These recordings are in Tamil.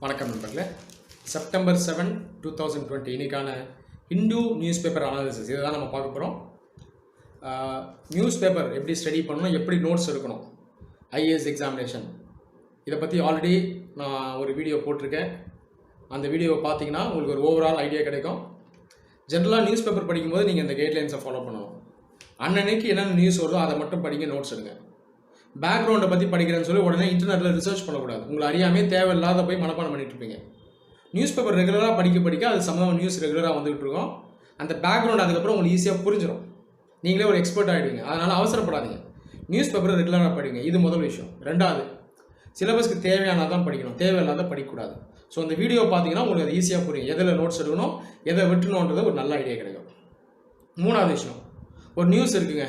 வணக்கம் நண்பர்களே. செப்டம்பர் 7, 2020 இன்னைக்கான ஹிந்து நியூஸ் பேப்பர் அனாலிசிஸ் இதை தான் நம்ம பார்க்க போகிறோம். நியூஸ் பேப்பர் எப்படி ஸ்டடி பண்ணணும், எப்படி நோட்ஸ் எடுக்கணும், ஐஏஎஸ் எக்ஸாமினேஷன் இதை பற்றி ஆல்ரெடி நான் ஒரு வீடியோ போட்டிருக்கேன். அந்த வீடியோவை பார்த்தீங்கன்னா உங்களுக்கு ஒரு ஓவரால் ஐடியா கிடைக்கும். ஜென்ரலாக நியூஸ் பேப்பர் படிக்கும்போது நீங்கள் இந்த கைட்லைன்ஸை ஃபாலோ பண்ணணும். அன்னன்னைக்கு என்னென்ன நியூஸ் வருதோ அதை மட்டும் படிங்க, நோட்ஸ் எடுங்க. பேக்ரவுண்டை பற்றி படிக்கிறேன்னு சொல்லி உடனே இன்டர்நெட்டில் ரிசர்ச் பண்ணக்கூடாது. உங்களை அறியாமே தேவையில்லாத போய் மனப்பாடம் பண்ணிட்டு இருப்பீங்க. நியூஸ் பேப்பர் ரெகுலராக படிக்க அது சம்மந்தமாக நியூஸ் ரெகுலராக வந்துகிட்டு இருக்கோம். அந்த பேக்ரவுண்ட் அதுக்கப்புறம் உங்களுக்கு ஈஸியாக புரிஞ்சிடும். நீங்களே ஒரு எக்ஸ்பர்ட் ஆகிடுவீங்க. அதனால் அவசரப்படாதீங்க. நியூஸ் பேப்பரை ரெகுலராக படிங்க. இது முதல் விஷயம். ரெண்டாவது, சிலபஸ்க்கு தேவையானதான் படிக்கணும், தேவையில்லாத படிக்கக்கூடாது. ஸோ அந்த வீடியோ பார்த்தீங்கன்னா உங்களுக்கு அது ஈஸியாக புரியும். எதில் நோட்ஸ் எடுக்கணும், எதை விட்டுணுன்றது ஒரு நல்ல ஐடியா கிடைக்கும். மூணாவது விஷயம், ஒரு நியூஸ் இருக்குங்க,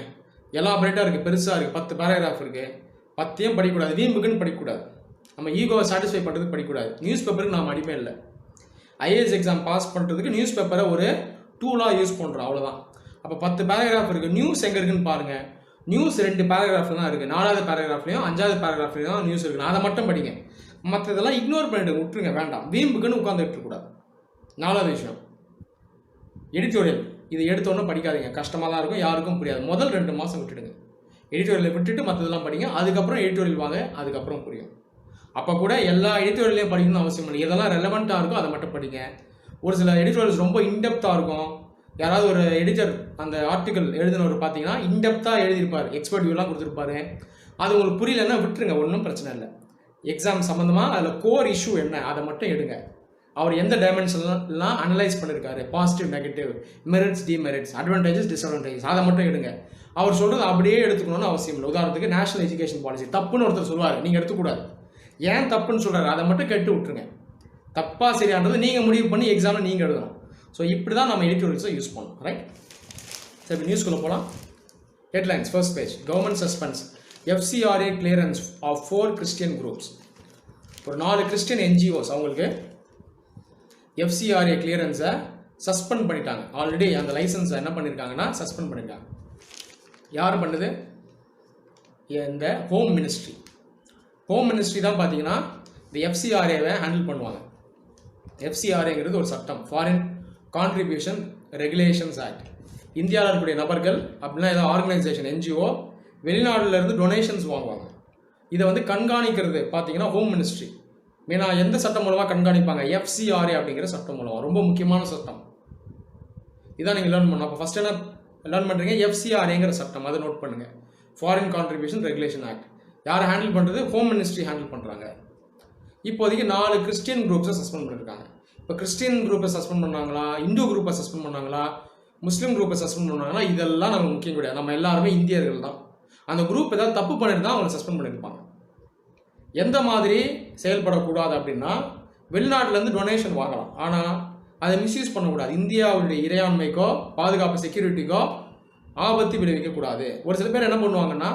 எலாபரேட்டாக இருக்குது, பெருசாக இருக்குது, 10 பேராகிராஃப் இருக்குது, 10 படிக்கக்கூடாது. வீம்புக்குன்னு படிக்கக்கூடாது. நம்ம ஈகோவை சாட்டிஸ்ஃபை பண்ணுறதுக்கு படிக்கக்கூடாது. நியூஸ் பேப்பருக்கு நாம் அடிமை இல்லை. ஐஏஎஸ் எக்ஸாம் பாஸ் பண்ணுறதுக்கு நியூஸ் பேப்பரை ஒரு டூலாக யூஸ் பண்ணுறோம், அவ்வளோதான். அப்போ 10 பேராகிராஃப் இருக்குது. நியூஸ் எங்கே இருக்குன்னு பாருங்கள். நியூஸ் 2 பேராகிராஃபில் தான் இருக்குது. 4வது பேராகிராஃப்லையும் 5வது பேராகிராஃப்லையும் தான் நியூஸ் இருக்குது. அதை மட்டும் படிங்க. மற்றதெல்லாம் இக்னோர் பண்ணிட்டு விட்டுருங்க, வேண்டாம். வீம்புக்குன்னு உட்காந்துட்டு இருக்கக்கூடாது. 4வது விஷயம், எடிட்டோரியல். இதை எடுத்தோன்னே படிக்காதீங்க, கஷ்டமாக தான் இருக்கும், யாருக்கும் புரியாது. முதல் 2 மாதம் விட்டுடுங்க. எடிட்டோரியலை விட்டுட்டு மற்றதெல்லாம் படிங்க. அதுக்கப்புறம் எடிட்டோரியல் வாங்க, அதுக்கப்புறம் புரியும். அப்போ கூட எல்லா எடிட்டோரியலையும் படிக்கணும்னு அவசியம் இல்லை. எதெல்லாம் ரெலவெண்ட்டாக இருக்கோ அதை மட்டும் படிங்க. ஒரு சில எடிட்டோரியல்ஸ் ரொம்ப இன்டெப்த்தாக இருக்கும். யாராவது ஒரு எடிட்டர் அந்த ஆர்டிக்கல் எழுதினவர் பார்த்தீங்கன்னா இன்டெப்த்தாக எழுதியிருப்பார், எக்ஸ்பர்ட் வியூலாம் கொடுத்துருப்பாரு. அது உங்களுக்கு புரியலன்னா விட்டுருங்க, ஒன்றும் பிரச்சனை இல்லை. எக்ஸாம் சம்மந்தமாக அதில் கோர் இஷ்யூ என்ன அதை மட்டும் எடுங்க. அவர் எந்த டைமென்ஷன்லாம் அனலைஸ் பண்ணியிருக்காரு, positive, negative, merits, demerits, advantages, disadvantages, அதை மட்டும் எடுங்க. அவர் சொல்கிறது அப்படியே எடுத்துக்கணும்னு அவசியம் இல்லை. உதாரணத்துக்கு நேஷனல் எஜுகேஷன் பாலிசி தப்புன்னு ஒருத்தர் சொல்லுவார், நீங்கள் எடுத்துக்கூடாது. ஏன் தப்புன்னு சொல்கிறாரு அதை மட்டும் கேட்டு விட்டுருங்க. தப்பா சரியானது நீங்கள் முடிவு பண்ணி எக்ஸாமில் நீங்கள் எழுதணும். ஸோ இப்படி தான் நம்ம எடிட்டோரியல்ஸை யூஸ் பண்ணணும், ரைட்? சரி, இப்போ நியூஸ்குள்ளே போகலாம். Headlines, first page. Government suspends FCRA clearance of 4 Christian groups. ஒரு 4 கிறிஸ்டியன் NGOs அவங்களுக்கு FCRA கிளியரன்ஸை சஸ்பெண்ட் பண்ணிட்டாங்க. ஆல்ரெடி அந்த லைசன்ஸை என்ன பண்ணியிருக்காங்கன்னா சஸ்பெண்ட் பண்ணியிருக்காங்க. யார் பண்ணுது? இந்த ஹோம் மினிஸ்ட்ரி. ஹோம் மினிஸ்ட்ரி தான் பார்த்தீங்கன்னா இந்த FCRAவை ஹேண்டில் பண்ணுவாங்க. FCRAங்கிறது ஒரு சட்டம், ஃபாரின் கான்ட்ரிபியூஷன் ரெகுலேஷன்ஸ் ஆக்ட். இந்தியாவில் இருக்கக்கூடிய நபர்கள் அப்படின்னா ஏதாவது ஆர்கனைசேஷன், NGO வெளிநாடுலேருந்து டொனேஷன்ஸ் வாங்குவாங்க. இதை வந்து கண்காணிக்கிறது பார்த்தீங்கன்னா ஹோம் மினிஸ்ட்ரி. மெயினாக எந்த சட்டம் மூலமாக கண்காணிப்பாங்க? FCRA அப்படிங்கிற சட்டம் மூலமாக. ரொம்ப முக்கியமான சட்டம் இதான் நீங்கள் லேர்ன் பண்ணணும். அப்போ ஃபஸ்ட் என்ன லேர்ன் பண்ணுறீங்க? FCRAங்கிற சட்டம், அதை நோட் பண்ணுங்கள். Foreign contribution regulation act. யாரை ஹேண்டில் பண்ணுறது? ஹோம் மினிஸ்ட்ரி ஹேண்டில் பண்ணுறாங்க. இப்போதைக்கு 4 கிறிஸ்டியன் குரூப்ஸை சஸ்பெண்ட் பண்ணியிருக்காங்க. இப்போ கிறிஸ்டியன் குரூப்பை சஸ்பெண்ட் பண்ணாங்களா, இந்து குரூப்பை சஸ்பெண்ட் பண்ணாங்களா, முஸ்லீம் குரூப்பை சஸ்பெண்ட் பண்ணாங்களா, இதெல்லாம் நமக்கு முக்கியம் கிடையாது. நம்ம எல்லாருமே இந்தியர்கள் தான். அந்த குரூப் ஏதாவது தப்பு பண்ணியிருந்தா அவங்களை சஸ்பெண்ட் பண்ணியிருப்பாங்க. எந்த மாதிரி செயல்படக்கூடாது அப்படின்னா, வெளிநாட்டிலேருந்து டொனேஷன் வாங்கலாம், ஆனால் அதை மிஸ்யூஸ் பண்ணக்கூடாது. இந்தியாவுடைய இறையாண்மைக்கோ பாதுகாப்பு செக்யூரிட்டிக்கோ ஆபத்து விளைவிக்கக்கூடாது. ஒரு சில பேர் என்ன பண்ணுவாங்கன்னா,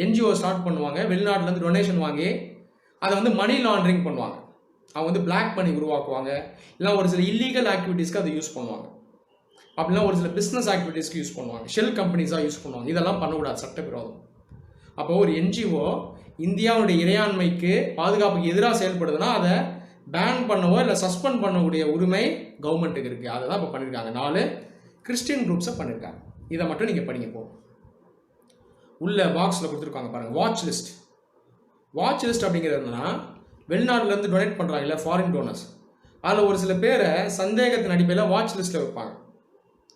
NGO ஸ்டார்ட் பண்ணுவாங்க, வெளிநாட்டிலேருந்து டொனேஷன் வாங்கி அதை வந்து மணி லாண்ட்ரிங் பண்ணுவாங்க. அவங்க வந்து பிளாக் மணி உருவாக்குவாங்க. இல்லை ஒரு சில இல்லீகல் ஆக்டிவிட்டீஸ்க்கு அதை யூஸ் பண்ணுவாங்க. அப்படின்னா ஒரு சில பிஸ்னஸ் ஆக்டிவிட்டீஸ்க்கு யூஸ் பண்ணுவாங்க. ஷெல் கம்பெனிஸாக யூஸ் பண்ணுவாங்க. இதெல்லாம் பண்ணக்கூடாது, சட்டவிரோதம். அப்போ ஒரு NGO இந்தியாவுடைய இறையாண்மைக்கு பாதுகாப்புக்கு எதிராக செயல்படுதுன்னா அதை பேன் பண்ணவோ இல்லை சஸ்பெண்ட் பண்ணக்கூடிய உரிமை கவர்மெண்ட்டுக்கு இருக்குது. அதை தான் இப்போ பண்ணியிருக்காங்க. 4 கிறிஸ்டியன் குரூப்ஸை பண்ணியிருக்காங்க. இதை மட்டும் நீங்கள் படிங்க. போ உள்ள பாக்ஸில் கொடுத்துருக்காங்க பாருங்கள், வாட்ச் லிஸ்ட். வாட்ச் லிஸ்ட் அப்படிங்கிறதுனா வெளிநாட்டிலேருந்து டொனேட் பண்ணுறாங்கல்ல, ஃபாரின் டோனர்ஸ், அதில் ஒரு சில பேரை சந்தேகத்தின் அடிப்படையில் வாட்ச் லிஸ்ட்டில் வைப்பாங்க.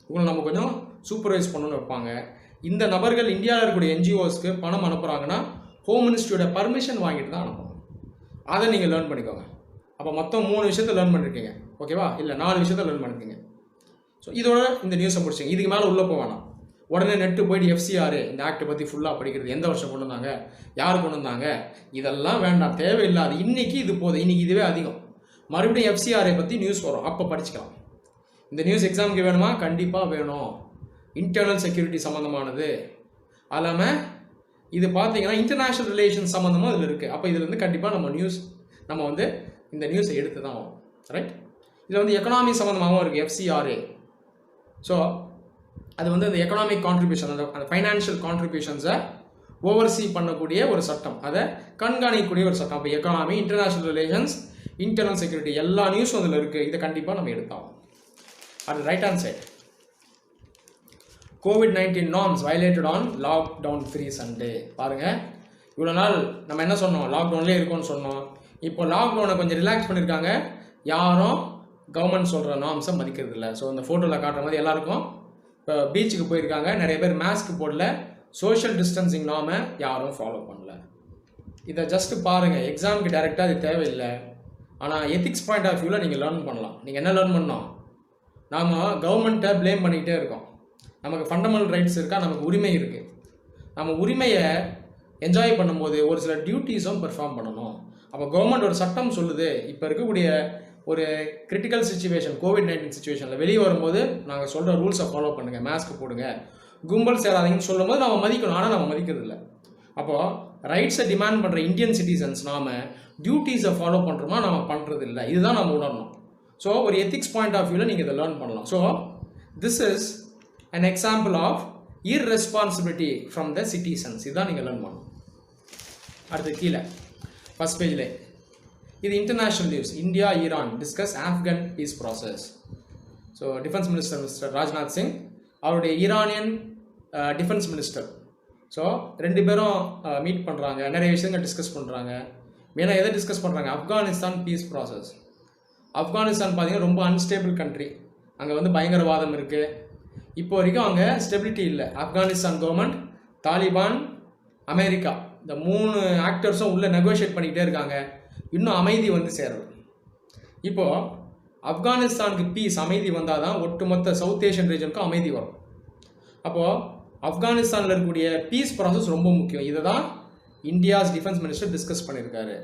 இவங்களை நம்ம கொஞ்சம் சூப்பர்வைஸ் பண்ணணும்னு வைப்பாங்க. இந்த நபர்கள் இந்தியாவில் இருக்கக்கூடிய NGOஸ்க்கு பணம் அனுப்புகிறாங்கன்னா ஹோம் மினிஸ்ட்ரியோட பர்மிஷன் வாங்கிட்டு தான் அனுப்பணும். அதை நீங்கள் லேர்ன் பண்ணிக்கோங்க. அப்போ மொத்தம் 3 விஷயத்தை லேர்ன் பண்ணியிருக்கீங்க, ஓகேவா? இல்லை 4 விஷயத்தை லேர்ன் பண்ணியிருக்கீங்க. ஸோ இதோட இந்த நியூஸை முடிச்சிங்க. இதுக்கு மேலே உள்ளே போவானா, உடனே நெட்டு போயிட்டு FCRA இந்த ஆக்டை பற்றி ஃபுல்லாக படிக்கிறது, எந்த வருஷம் கொண்டு வந்தாங்க, யார் கொண்டு வந்தாங்க, இதெல்லாம் வேண்டாம், தேவையில்லாது. இன்றைக்கி இது போதும், இன்றைக்கி இதுவே அதிகம். மறுபடியும் FCRA பற்றி நியூஸ் வரும், அப்போ படிச்சுக்கலாம். இந்த நியூஸ் எக்ஸாமுக்கு வேணுமா? கண்டிப்பாக வேணும். இன்டர்னல் செக்யூரிட்டி சம்மந்தமானது. அது இல்லாமல் இது பார்த்தீங்கன்னா இன்டர்நேஷ்னல் ரிலேஷன்ஸ் சம்மந்தமாக இதில் இருக்குது. அப்போ இதில் வந்து கண்டிப்பாக நம்ம வந்து இந்த நியூஸை எடுத்து தான் வரும், ரைட்? இதில் வந்து எக்கனாமி சம்மந்தமாகவும் இருக்குது FCRA. ஸோ அது வந்து அந்த எக்கனாமிக் கான்ட்ரிபியூஷன், அந்த ஃபைனான்ஷியல் கான்ட்ரிபியூஷன்ஸை ஓவர்சீ பண்ணக்கூடிய ஒரு சட்டம், அதை கண்காணிக்கக்கூடிய ஒரு சட்டம். அப்போ economy, international relations, internal security எல்லா நியூஸும் அதில் இருக்குது. இதை கண்டிப்பாக நம்ம எடுத்தாகும். அது right hand side COVID-19 norms violated on lockdown free Sunday. பாருங்கள், இவ்வளோ நாள் நம்ம என்ன சொன்னோம், லாக்டவுன்லேயே இருக்கோம்னு சொன்னோம். இப்போ லாக்டவுனை கொஞ்சம் ரிலாக்ஸ் பண்ணியிருக்காங்க. யாரும் கவர்மெண்ட் சொல்கிற நார்ம்ஸை மதிக்கிறது இல்லை. ஸோ இந்த ஃபோட்டோவில் காட்டுற மாதிரி எல்லாருக்கும் இப்போ பீச்சுக்கு போயிருக்காங்க. நிறைய பேர் மாஸ்க் போடல. சோஷியல் டிஸ்டன்சிங் நார்மை யாரும் ஃபாலோ பண்ணல. இதை ஜஸ்ட் பாருங்கள். எக்ஸாமுக்கு டைரெக்டாக இது தேவையில்லை. ஆனால் எத்திக்ஸ் பாயிண்ட் ஆஃப் வியூவில் நீங்கள் லேர்ன் பண்ணலாம். நீங்கள் என்ன லேர்ன் பண்ணோம், நாம் கவர்மெண்ட்டை ப்ளேம் பண்ணிக்கிட்டே இருக்கோம். நமக்கு ஃபண்டமெண்டல் ரைட்ஸ் இருக்கா, நமக்கு உரிமை இருக்குது. நம்ம உரிமையை என்ஜாய் பண்ணும்போது ஒரு சில டியூட்டிஸும் பெர்ஃபார்ம் பண்ணணும். அப்போ கவர்மெண்ட் ஒரு சட்டம் சொல்லுது, இப்போ இருக்கக்கூடிய ஒரு கிரிட்டிக்கல் சுச்சுவேஷன் COVID-19 சுச்சுவேஷனில் வெளியே வரும்போது நாங்கள் சொல்கிற ரூல்ஸை ஃபாலோ பண்ணுங்கள், மாஸ்க் போடுங்க, கும்பல் சேராதீங்கன்னு சொல்லும் போது நம்ம மதிக்கணும். ஆனால் நம்ம மதிக்கிறது இல்லை. அப்போது ரைட்ஸை டிமாண்ட் பண்ணுற இந்தியன் சிட்டிசன்ஸ் நாம் டியூட்டிஸை ஃபாலோ பண்ணுறோமா, நம்ம பண்ணுறது இல்லை. இதுதான் நம்ம உணரணும். ஸோ ஒரு எத்திக்ஸ் பாயிண்ட் ஆஃப் வியூவில் நீங்கள் இதை லேர்ன் பண்ணலாம். So this is an example of irresponsibility from the citizens. இதுதான் நீங்கள் லேர்ன் பண்ணணும். அடுத்து கீழே ஃபர்ஸ்ட் பேஜில் இது international news. India Iran discuss Afghan peace process. So defence minister Mister Rajnath Singh அவருடைய ஈரானியன் டிஃபென்ஸ் மினிஸ்டர், ஸோ ரெண்டு பேரும் மீட் பண்ணுறாங்க. நிறைய விஷயங்கள் டிஸ்கஸ் பண்ணுறாங்க. மெயினாக எதை டிஸ்கஸ் பண்ணுறாங்க, ஆப்கானிஸ்தான் பீஸ் ப்ராசஸ். ஆப்கானிஸ்தான் பார்த்தீங்கன்னா ரொம்ப அன்ஸ்டேபிள் கண்ட்ரி. அங்கே வந்து பயங்கரவாதம் இருக்குது. இப்போ வரைக்கும் அங்கே ஸ்டெபிலிட்டி இல்லை. ஆப்கானிஸ்தான் கவர்மெண்ட், தாலிபான், அமெரிக்கா இந்த 3 ஆக்டர்ஸும் உள்ளே நெகோஷியேட் பண்ணிக்கிட்டே இருக்காங்க. இன்னும் அமைதி வந்து சேரல. இப்போது ஆப்கானிஸ்தானுக்கு பீஸ், அமைதி வந்தால் தான் ஒட்டுமொத்த சவுத் ஏஷியன் ரீஜனுக்கும் அமைதி வரும். அப்போது ஆப்கானிஸ்தானில் இருக்கக்கூடிய பீஸ் ப்ராசஸ் ரொம்ப முக்கியம். இதை தான் இந்தியாஸ் டிஃபென்ஸ் மினிஸ்டர் டிஸ்கஸ் பண்ணியிருக்காரு.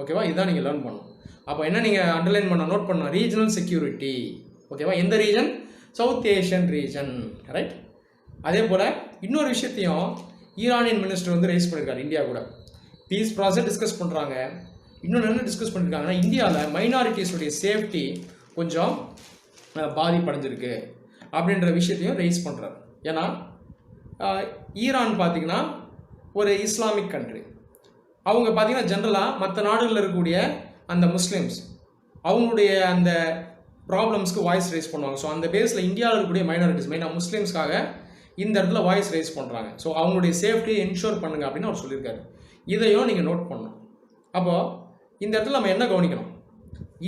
ஓகேவா, இதுதான் நீங்கள் லேர்ன் பண்ணணும். அப்போ என்ன நீங்கள் அண்டர்லைன் பண்ண நோட் பண்ணணும், ரீஜனல் செக்யூரிட்டி. ஓகேவா, எந்த region, south Asian region, right. அதே போல் இன்னொரு விஷயத்தையும் ஈரானியன் மினிஸ்டர் வந்து ரைஸ் பண்ணியிருக்காரு. இந்தியா கூட பீஸ் ப்ராசஸ் டிஸ்கஸ் பண்ணுறாங்க. இன்னொன்று என்ன டிஸ்கஸ் பண்ணியிருக்காங்கன்னா, இந்தியாவில் மைனாரிட்டிஸுடைய சேஃப்டி கொஞ்சம் பாதிப்படைஞ்சிருக்கு அப்படின்ற விஷயத்தையும் ரைஸ் பண்ணுறாரு. ஏன்னா ஈரான் பார்த்திங்கன்னா ஒரு இஸ்லாமிக் கண்ட்ரி. அவங்க பார்த்திங்கன்னா ஜென்ரலாக மற்ற நாடுகளில் இருக்கக்கூடிய அந்த முஸ்லீம்ஸ் அவங்களுடைய அந்த ப்ராப்ளம்ஸ்க்கு வாய்ஸ் ரைஸ் பண்ணுவாங்க. ஸோ அந்த பேஸில் இந்தியாவில் இருக்கக்கூடிய மைனாரிட்டிஸ் மெயினாக முஸ்லீம்ஸ்க்காக இந்த இடத்துல வாய்ஸ் ரைஸ் பண்ணுறாங்க. ஸோ அவங்களுடைய சேஃப்டியை என்ஷூர் பண்ணுங்க அப்படின்னு அவர் சொல்லியிருக்காரு. இதையும் நீங்கள் நோட் பண்ணணும். அப்போது இந்த இடத்துல நம்ம என்ன கவனிக்கணும்,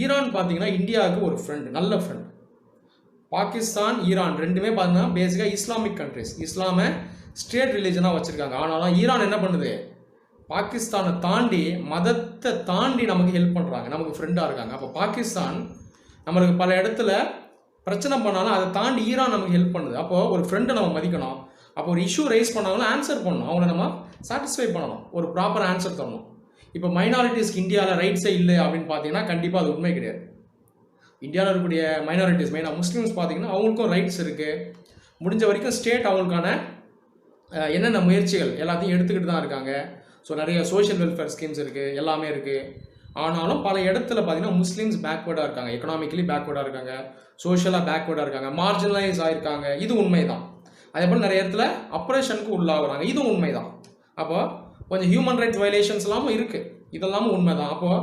ஈரான் பார்த்தீங்கன்னா இந்தியாவுக்கு ஒரு ஃப்ரெண்டு, நல்ல ஃப்ரெண்டு. பாகிஸ்தான், ஈரான் ரெண்டுமே பார்த்தீங்கன்னா பேசிக்காக இஸ்லாமிக் கண்ட்ரிஸ், இஸ்லாமை ஸ்டேட் ரிலீஜனாக வச்சுருக்காங்க. ஆனாலும் ஈரான் என்ன பண்ணுது, பாகிஸ்தானை தாண்டி, மதத்தை தாண்டி நமக்கு ஹெல்ப் பண்ணுறாங்க, நமக்கு ஃப்ரெண்டாக இருக்காங்க. அப்போ பாகிஸ்தான் நம்மளுக்கு பல இடத்துல பிரச்சனை பண்ணாலும் அதை தாண்டி ஈரான் நமக்கு ஹெல்ப் பண்ணுது. அப்போது ஒரு ஃப்ரெண்டை நம்ம மதிக்கணும். அப்போ ஒரு இஷ்யூ ரைஸ் பண்ணாலும் ஆன்சர் பண்ணணும், அவங்கள நம்ம சாட்டிஸ்ஃபை பண்ணணும், ஒரு ப்ராப்பர் ஆன்சர் தரணும். இப்போ மைனாரிட்டிஸ்க்கு இந்தியாவில் ரைட்ஸே இல்லை அப்படின்னு பார்த்தீங்கன்னா கண்டிப்பாக அது உண்மை கிடையாது. இந்தியாவில் இருக்கக்கூடிய மைனாரிட்டிஸ் மெயினாக முஸ்லீம்ஸ் பார்த்தீங்கன்னா அவங்களுக்கும் ரைட்ஸ் இருக்குது. முடிஞ்ச வரைக்கும் ஸ்டேட் அவங்களுக்கான என்னென்ன முயற்சிகள் எல்லாத்தையும் எடுத்துக்கிட்டு தான் இருக்காங்க. ஸோ நிறைய சோஷியல் வெல்ஃபேர் ஸ்கீம்ஸ் இருக்குது, எல்லாமே இருக்குது. ஆனாலும் பல இடத்துல பார்த்தீங்கன்னா முஸ்லீம்ஸ் பேக்வேர்டாக இருக்காங்க, எக்கனாமிக்கலி பேக்வேர்டாக இருக்காங்க, சோஷியலாக பேக்வேர்டாக இருக்காங்க, மார்ஜினலைஸ் ஆகிருக்காங்க. இது உண்மை தான். அதே போல் நிறைய இடத்துல அப்ரேஷனுக்கு உள்ளாகிறாங்க, இதுவும் உண்மை தான். அப்போ கொஞ்சம் ஹியூமன் ரைட்ஸ் வயலேஷன்ஸ் எல்லாமும் இருக்குது, இதெல்லாமும் உண்மை தான். அப்போது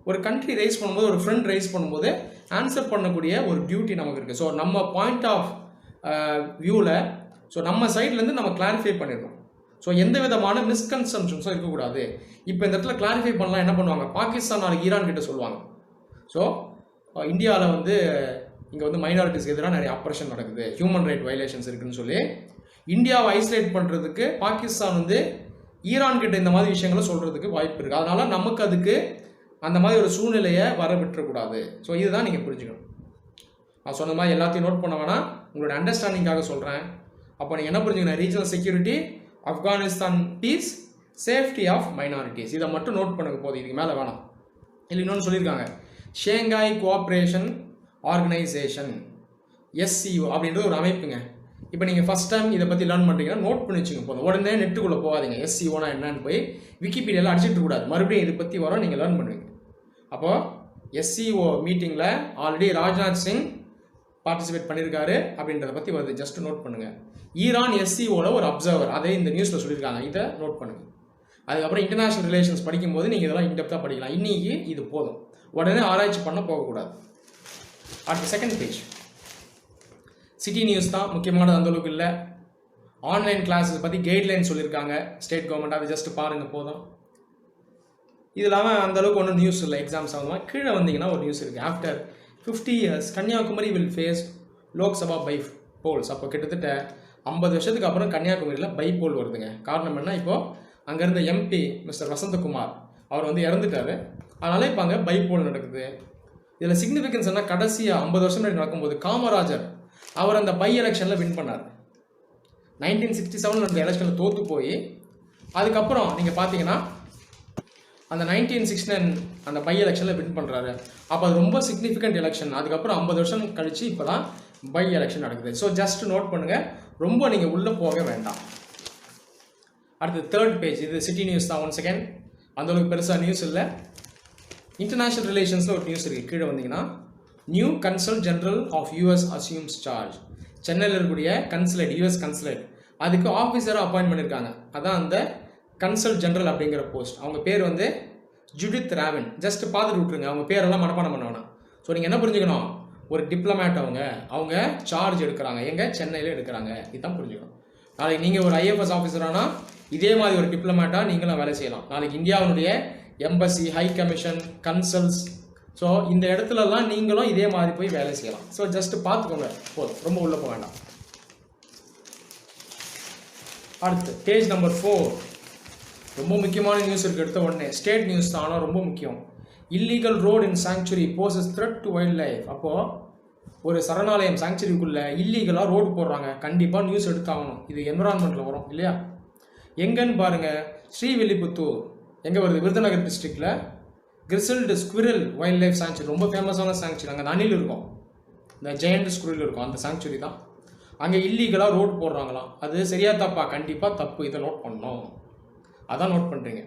ஒரு கண்ட்ரி ரைஸ் பண்ணும்போது, ஒரு ஃப்ரெண்ட் ரைஸ் பண்ணும்போது ஆன்சர் பண்ணக்கூடிய ஒரு டியூட்டி நமக்கு இருக்குது. ஸோ நம்ம பாயிண்ட் ஆஃப் வியூவில், ஸோ நம்ம சைட்லேருந்து நம்ம கிளாரிஃபை பண்ணிடணும். ஸோ எந்த விதமான மிஸ்கன்செப்ஷன்ஸும் இருக்கக்கூடாது. இப்போ இந்த இடத்துல கிளாரிஃபை பண்ணலாம். என்ன பண்ணுவாங்க, பாகிஸ்தான் நாளைக்கு ஈரான் கிட்ட சொல்லுவாங்க, ஸோ இந்தியாவில் வந்து இங்கே வந்து மைனாரிட்டிஸ்க்கு எதிராக நிறைய ஆப்ரேஷன் நடக்குது, ஹியூமன் ரைட் வயலேஷன்ஸ் இருக்குதுன்னு சொல்லி இந்தியாவை ஐசோலேட் பண்ணுறதுக்கு பாகிஸ்தான் வந்து ஈரான் கிட்ட இந்த மாதிரி விஷயங்களை சொல்கிறதுக்கு வாய்ப்பு இருக்குது. அதனால் நமக்கு அதுக்கு அந்த மாதிரி ஒரு சூழ்நிலையை வர விட்டுறக்கூடாது. ஸோ இதுதான் நீங்கள் புரிஞ்சுக்கணும். நான் சொன்ன மாதிரி எல்லாத்தையும் நோட் பண்ண வேணாம், உங்களோட அண்டர்ஸ்டாண்டிங்காக சொல்கிறேன். அப்போ நீங்கள் என்ன புரிஞ்சுக்கணும், regional security, Afghanistan peace, safety of minorities, இதை மட்டும் நோட் பண்ணுங்க போதும், இதுக்கு மேலே வேணாம். இல்லை இன்னொன்று சொல்லியிருக்காங்க, ஷேங்காய் கோஆப்ரேஷன் ஆர்கனைசேஷன், SCO அப்படின்றது ஒரு அமைப்புங்க. இப்போ நீங்கள் ஃபஸ்ட் டைம் இதை பற்றி லேர்ன் பண்ணுறீங்கன்னா நோட் பண்ணி வச்சுங்க போதும். உடனே நெட்டுக்குள்ளே போகாதீங்க, SCOனா என்னன்னு போய் விக்கிபீடியாவில் அடிச்சுட்டு கூடாது. மறுபடியும் இதை பற்றி வரோம், நீங்கள் லேர்ன் பண்ணுவீங்க. அப்போது SCO மீட்டிங்கில் ஆல்ரெடி ராஜ்நாத் சிங் பார்ட்டிசிபேட் பண்ணியிருக்காரு அப்படின்றத பற்றி வருது, ஜஸ்ட் நோட் பண்ணுங்கள். ஈரான் SCOவில் ஒரு அப்சர்வர், அதை இந்த நியூஸில் சொல்லியிருக்காங்க, இதை நோட் பண்ணுங்கள். அதுக்கப்புறம் இன்டர்நேஷ்னல் ரிலேஷன்ஸ் படிக்கும்போது நீங்கள் இதெல்லாம் இன்டெப்த்தாக படிக்கலாம். இன்றைக்கி இது போதும். உடனே ஆராய்ச்சி பண்ண போகக்கூடாது. அடுத்த செகண்ட் பேஜ் சிட்டி நியூஸ் தான், முக்கியமானது அந்தளவுக்கு இல்லை. ஆன்லைன் கிளாஸஸ் பற்றி கைட்லைன் சொல்லியிருக்காங்க ஸ்டேட் கவர்மெண்ட், அது ஜஸ்ட் பாருங்கள் போதும். இது இல்லாமல் அந்தளவுக்கு ஒன்றும் நியூஸ் இல்லை எக்ஸாம்ஸ் ஆகுமா. கீழே வந்தீங்கன்னா ஒரு நியூஸ் இருக்குது. After 50 years Kanyakumari will face Lok Sabha bypolls. அப்போ கிட்டத்தட்ட 50 வருஷத்துக்கு அப்புறம் கன்னியாகுமரியில் பை போல் வருதுங்க. காரணம் என்ன, இப்போது அங்கே இருந்த எம்பி மிஸ்டர் வசந்தகுமார் அவர் வந்து இறந்துட்டார். அதனால் இப்போ அங்கே பை போல் நடக்குது. இதில் சிக்னிஃபிகன்ஸ் என்ன, கடைசியாக 50 வருஷம் முன்னாடி நடக்கும்போது காமராஜர் அவர் அந்த பை எலெக்ஷனில் வின் பண்ணார். 1967 நடந்த எலெக்ஷனில் தோற்று போய் அதுக்கப்புறம் நீங்கள் பார்த்தீங்கன்னா அந்த 1969 அந்த பை எலெக்ஷனில் வின் பண்ணுறாரு. அப்போ அது ரொம்ப சிக்னிஃபிகண்ட் எலெக்ஷன். அதுக்கப்புறம் 50 வருஷம் கழித்து இப்போ தான் பை எலெக்ஷன் நடக்குது. ஸோ ஜஸ்ட் நோட் பண்ணுங்கள், ரொம்ப நீங்கள் உள்ளே போக வேண்டாம். அடுத்து தேர்ட் பேஜ், இது சிட்டி நியூஸ் தான். ஒன் செகண்ட், அந்தளவுக்கு பெருசாக நியூஸ் இல்லை. இன்டர்நேஷ்னல் ரிலேஷன்ஸில் ஒரு நியூஸ் இருக்குது. கீழே வந்தீங்கன்னா new consul general of US assumes charge. சென்னையில் இருக்கக்கூடிய கன்சுலேட், யூஎஸ் கன்சுலேட், அதுக்கு ஆஃபீஸராக அப்பாயின்ட் பண்ணியிருக்காங்க. அதான் அந்த கன்சல் ஜெனரல் அப்படிங்கிற போஸ்ட். அவங்க பேர் வந்து ஜுடித் ராவன். ஜஸ்ட் பார்த்துட்டு விட்ருங்க, அவங்க பேரெல்லாம் மனப்பாடம் பண்ண வேணாம். ஸோ நீங்கள் என்ன புரிஞ்சுக்கணும், ஒரு டிப்ளமேட் அவங்க சார்ஜ் எடுக்கிறாங்க, எங்கே சென்னையில் எடுக்கிறாங்க, இதுதான் புரிஞ்சுக்கணும். நாளைக்கு நீங்கள் ஒரு ஐஎஃப்எஸ் ஆஃபீஸரானா இதே மாதிரி ஒரு டிப்ளமேட்டாக நீங்களும் வேலை செய்யலாம். நாளைக்கு இந்தியாவுடைய எம்பசி, ஹை கமிஷன், கன்சல்ஸ், ஸோ இந்த இடத்துலலாம் நீங்களும் இதே மாதிரி போய் வேலை செய்யலாம். ஸோ ஜஸ்ட் பார்த்துக்கோங்க போதும், ரொம்ப உள்ளே போக வேண்டாம். அடுத்து பேஜ் நம்பர் 4, ரொம்ப முக்கியமான நியூஸ் இருக்குது. எடுத்த உடனே ஸ்டேட் நியூஸ் தான், ஆனால் ரொம்ப முக்கியம். Illegal road in sanctuary poses thread to wild life. அப்போது ஒரு சரணாலயம் சாங்சுரிக்குள்ளே இல்லீகலாக ரோடு போடுறாங்க, கண்டிப்பாக நியூஸ் எடுத்தாகணும். இது என்விரான்மெண்ட்டில் வரும் இல்லையா. எங்கன்னு பாருங்கள், ஸ்ரீவில்லிபுத்தூர் எங்கே வருது, விருதுநகர் டிஸ்ட்ரிக்டில் கிரிசில்டு ஸ்குவிரல் வைல்ட் லைஃப் சாங்சுரி, ரொம்ப ஃபேமஸான சாங்சுரி. அங்கே அணில் இருக்கும், இந்த ஜெயண்ட் ஸ்குரில் இருக்கும், அந்த சாங்சுரி தான். அங்கே இல்லீகலாக ரோடு போடுறாங்களாம். அது சரியா தப்பா? கண்டிப்பாக தப்பு, இதை நோட் பண்ணணும். அதான் நோட் பண்ணுறீங்க.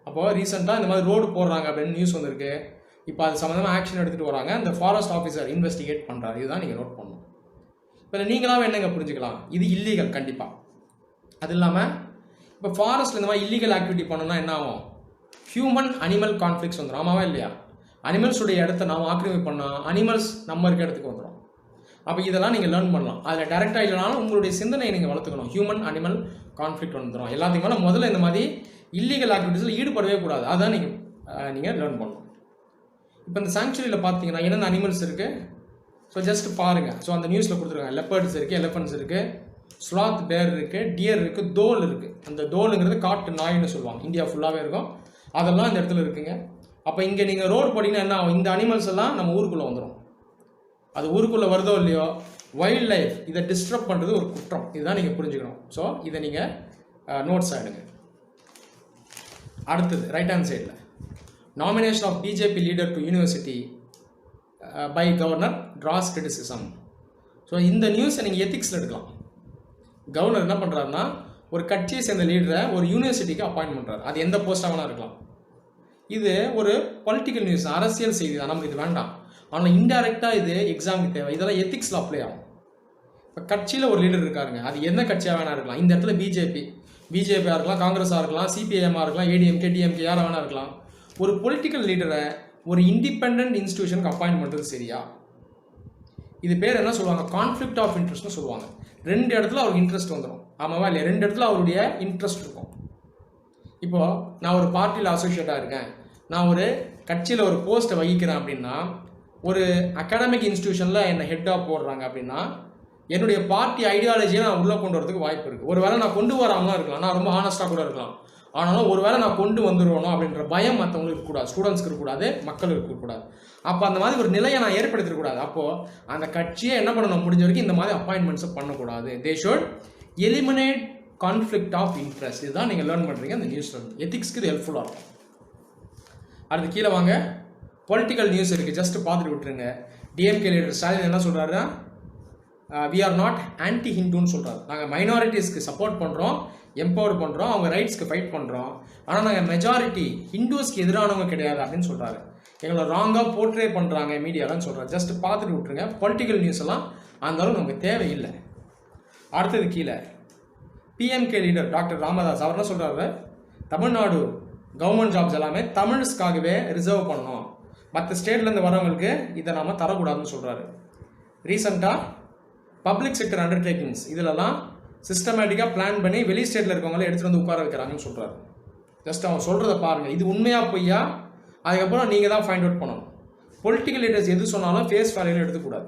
அப்போது ரீசெண்டாக இந்த மாதிரி ரோடு போடுறாங்க அப்படின்னு நியூஸ் வந்திருக்கு. இப்போ அது சம்மந்தமாக ஆக்ஷன் எடுத்துகிட்டு வராங்க. அந்த ஃபாரஸ்ட் ஆஃபீஸர் இன்வெஸ்டிகேட் பண்ணுறாரு. இதுதான் நீங்கள் நோட் பண்ணணும். இப்போ நீங்களாவே என்னங்க புரிஞ்சுக்கலாம், இது இல்லீகல் கண்டிப்பாக. அது இல்லாமல் இப்போ ஃபாரஸ்ட்டில் இந்த மாதிரி இல்லீகல் ஆக்டிவிட்டி பண்ணோன்னா என்ன ஆகும், ஹியூமன் அனிமல் கான்ஃப்ளிக்ஸ் வந்துடும். ஆமாவா இல்லையா? அனிமல்ஸுடைய இடத்த நாம் ஆக்கிரமிப்பு பண்ணால் அனிமல்ஸ் நம்ம இருக்க இடத்துக்கு வந்துடும். அப்போ இதெல்லாம் நீங்கள் லேர்ன் பண்ணலாம். அதில் டேரெக்டாக இல்லைனாலும் உங்களுடைய சிந்தனையை நீங்கள் வளர்த்துக்கணும். ஹியூமன் அனிமல் கான்ஃப்ளிக்ட் வந்துடும். எல்லாத்தையும் மேலே முதல்ல இந்த மாதிரி இல்லீகல் ஆக்டிவிட்டீஸில் ஈடுபடவே கூடாது. அதுதான் நீங்கள் லேர்ன் பண்ணணும். இப்போ இந்த சாங்சுரியில் பார்த்தீங்கன்னா என்னென்ன அனிமல்ஸ் இருக்குது, ஸோ ஜஸ்ட் பாருங்கள். ஸோ அந்த நியூஸில் கொடுத்துருக்காங்க. லெப்பர்ட்ஸ் இருக்குது, எலிஃபண்ட்ஸ் இருக்குது, ஸ்லாத் பேர் இருக்குது, டியர் இருக்குது, தோல் இருக்குது. அந்த தோலுங்கிறது காட்டு நாயின்னு சொல்லுவாங்க, இந்தியா ஃபுல்லாகவே இருக்கும். அதெல்லாம் இந்த இடத்துல இருக்குங்க. அப்போ இங்கே நீங்கள் ரோடு போட்டிங்கன்னா என்ன ஆகும், இந்த அனிமல்ஸ் எல்லாம் நம்ம ஊருக்குள்ளே வந்துடும். அது ஊருக்குள்ளே வருதோ இல்லையோ, வைல்ட் லைஃப் இதை டிஸ்டர்ப் பண்ணுறது ஒரு குற்றம். இதுதான் நீங்கள் புரிஞ்சுக்கணும். ஸோ இதை நீங்கள் நோட்ஸ் ஆகிடுங்க. அடுத்தது ரைட் ஹேண்ட் சைடில் nomination of BJP leader to university by governor draws criticism. So இந்த நியூஸை நீங்கள் எத்திக்ஸில் எடுக்கலாம். கவர்னர் என்ன பண்ணுறாருன்னா, ஒரு கட்சியை சேர்ந்த லீடரை ஒரு யூனிவர்சிட்டிக்கு அப்பாயின்ட் பண்ணுறாரு. அது எந்த போஸ்டாக வேணா இருக்கலாம். இது ஒரு பொலிட்டிக்கல் நியூஸ், அரசியல் செய்தி தான், நமக்கு இது வேண்டாம். ஆனால் இன்டைரக்டாக இது எக்ஸாமுக்கு தேவை. இதெல்லாம் எத்திக்ஸில் அப்ளை ஆகும். இப்போ கட்சியில் ஒரு லீடர் இருக்காருங்க, அது என்ன கட்சியாக வேணா இருக்கலாம். இந்த இடத்துல பிஜேபியாக இருக்கலாம், காங்கிரஸாக இருக்கலாம், சிபிஐஎம்மாக இருக்கலாம், ஏடிஎம்கே, டிஎம்கே, யாராக வேணா இருக்கலாம். ஒரு பொலிட்டிக்கல் லீடரை ஒரு இண்டிபெண்ட் இன்ஸ்டிடியூஷனுக்கு அப்பாயின்ட் பண்ணுறது சரியா? இது பேர் என்ன சொல்லுவாங்க, கான்ஃப்ளிக்ட் ஆஃப் இன்ட்ரெஸ்ட்னு சொல்லுவாங்க. ரெண்டு இடத்துல அவருக்கு இன்ட்ரெஸ்ட் வந்துடும். ஆமாவா இல்லையா? ரெண்டு இடத்துல அவருடைய இன்ட்ரெஸ்ட் இருக்கும். இப்போது நான் ஒரு பார்ட்டியில் அசோசியேட்டாக இருக்கேன், நான் ஒரு கட்சியில் ஒரு போஸ்ட்டை வகிக்கிறேன் அப்படின்னா, ஒரு அகாடமிக் இன்ஸ்டிடியூஷனில் என்னை ஹெட்டாக போடுறாங்க அப்படின்னா, என்னுடைய பார்ட்டி ஐடியாலஜியை நான் உள்ளே கொண்டு வரதுக்கு வாய்ப்பு இருக்குது. ஒரு வேளை நான் கொண்டு வராமலாம் இருக்கலாம், நான் ரொம்ப ஹானஸ்ட்டாக கூட இருக்கலாம். ஆனாலும் ஒரு வேளை நான் கொண்டு வந்துடுவோம் அப்படின்ற பயம் மற்றவங்களுக்கு இருக்கக்கூடாது, ஸ்டூடெண்ட்ஸ்க்கு இருக்கக்கூடாது, மக்களுக்கு இருக்கக்கூடாது. அப்போ அந்த மாதிரி ஒரு நிலையை நான் ஏற்படுத்திடக்கூடாது. அப்போது அந்த கட்சியை என்ன பண்ணணும், முடிஞ்ச வரைக்கும் இந்த மாதிரி அப்பாயின்மெண்ட்ஸை பண்ணக்கூடாது. They should eliminate conflict of interest. இதுதான் நீங்கள் லேர்ன் பண்ணுறீங்க அந்த நியூஸில். எத்திக்ஸ்க்கு இது ஹெல்ப்ஃபுல்லாக இருக்கும். அடுத்து கீழே வாங்க, பொலிட்டிக்கல் நியூஸ் இருக்குது, ஜஸ்ட் பார்த்துட்டு விட்டுருங்க. டிஎம்கே லீடர் ஸ்டாலின் என்ன சொல்கிறாருன்னா, வி ஆர் நாட் ஆன்டி ஹிந்துன்னு சொல்கிறார். நாங்கள் மைனாரிட்டிஸ்க்கு சப்போர்ட் பண்ணுறோம், எம்பவர் பண்ணுறோம், அவங்க ரைட்ஸ்க்கு ஃபைட் பண்ணுறோம். ஆனால் நாங்கள் மெஜாரிட்டி ஹிந்துஸ்க்கு எதிரானவங்க கிடையாது அப்படின்னு சொல்கிறாரு. எங்களை ராங்காக போர்ட்ரே பண்ணுறாங்க மீடியாலன்னு சொல்கிறார். ஜஸ்ட் பார்த்துட்டு விட்டுருங்க. பொலிட்டிக்கல் நியூஸ் எல்லாம் அந்த அளவு நமக்கு தேவையில்லை. அடுத்தது கீழே பிஎம்கே லீடர் டாக்டர் ராமதாஸ் அவர் என்ன சொல்கிறாரு, தமிழ்நாடு கவர்மெண்ட் ஜாப்ஸ் எல்லாமே தமிழ்ஸ்க்காகவே ரிசர்வ் பண்ணணும். மற்ற ஸ்டேட்லேருந்து வரவங்களுக்கு இதை நாம் தரக்கூடாதுன்னு சொல்கிறாரு. ரீசெண்டாக பப்ளிக் செக்டர் அண்டர்டேக்கிங்ஸ் இதிலலாம் சிஸ்டமேட்டிக்காக பிளான் பண்ணி வெளி ஸ்டேட்டில் இருக்கவங்கள எடுத்துகிட்டு வந்து உட்கார வைக்கிறாங்கன்னு சொல்கிறாரு. ஜஸ்ட் அவன் சொல்கிறத பாருங்கள், இது உண்மையாக பொய்யா அதுக்கப்புறம் நீங்கள் தான் ஃபைண்ட் அவுட் பண்ணணும். பொலிட்டிக்கல் லீடர்ஸ் எது சொன்னாலும் ஃபேஸ் வேல்யூவில் எடுத்துக்கூடாது.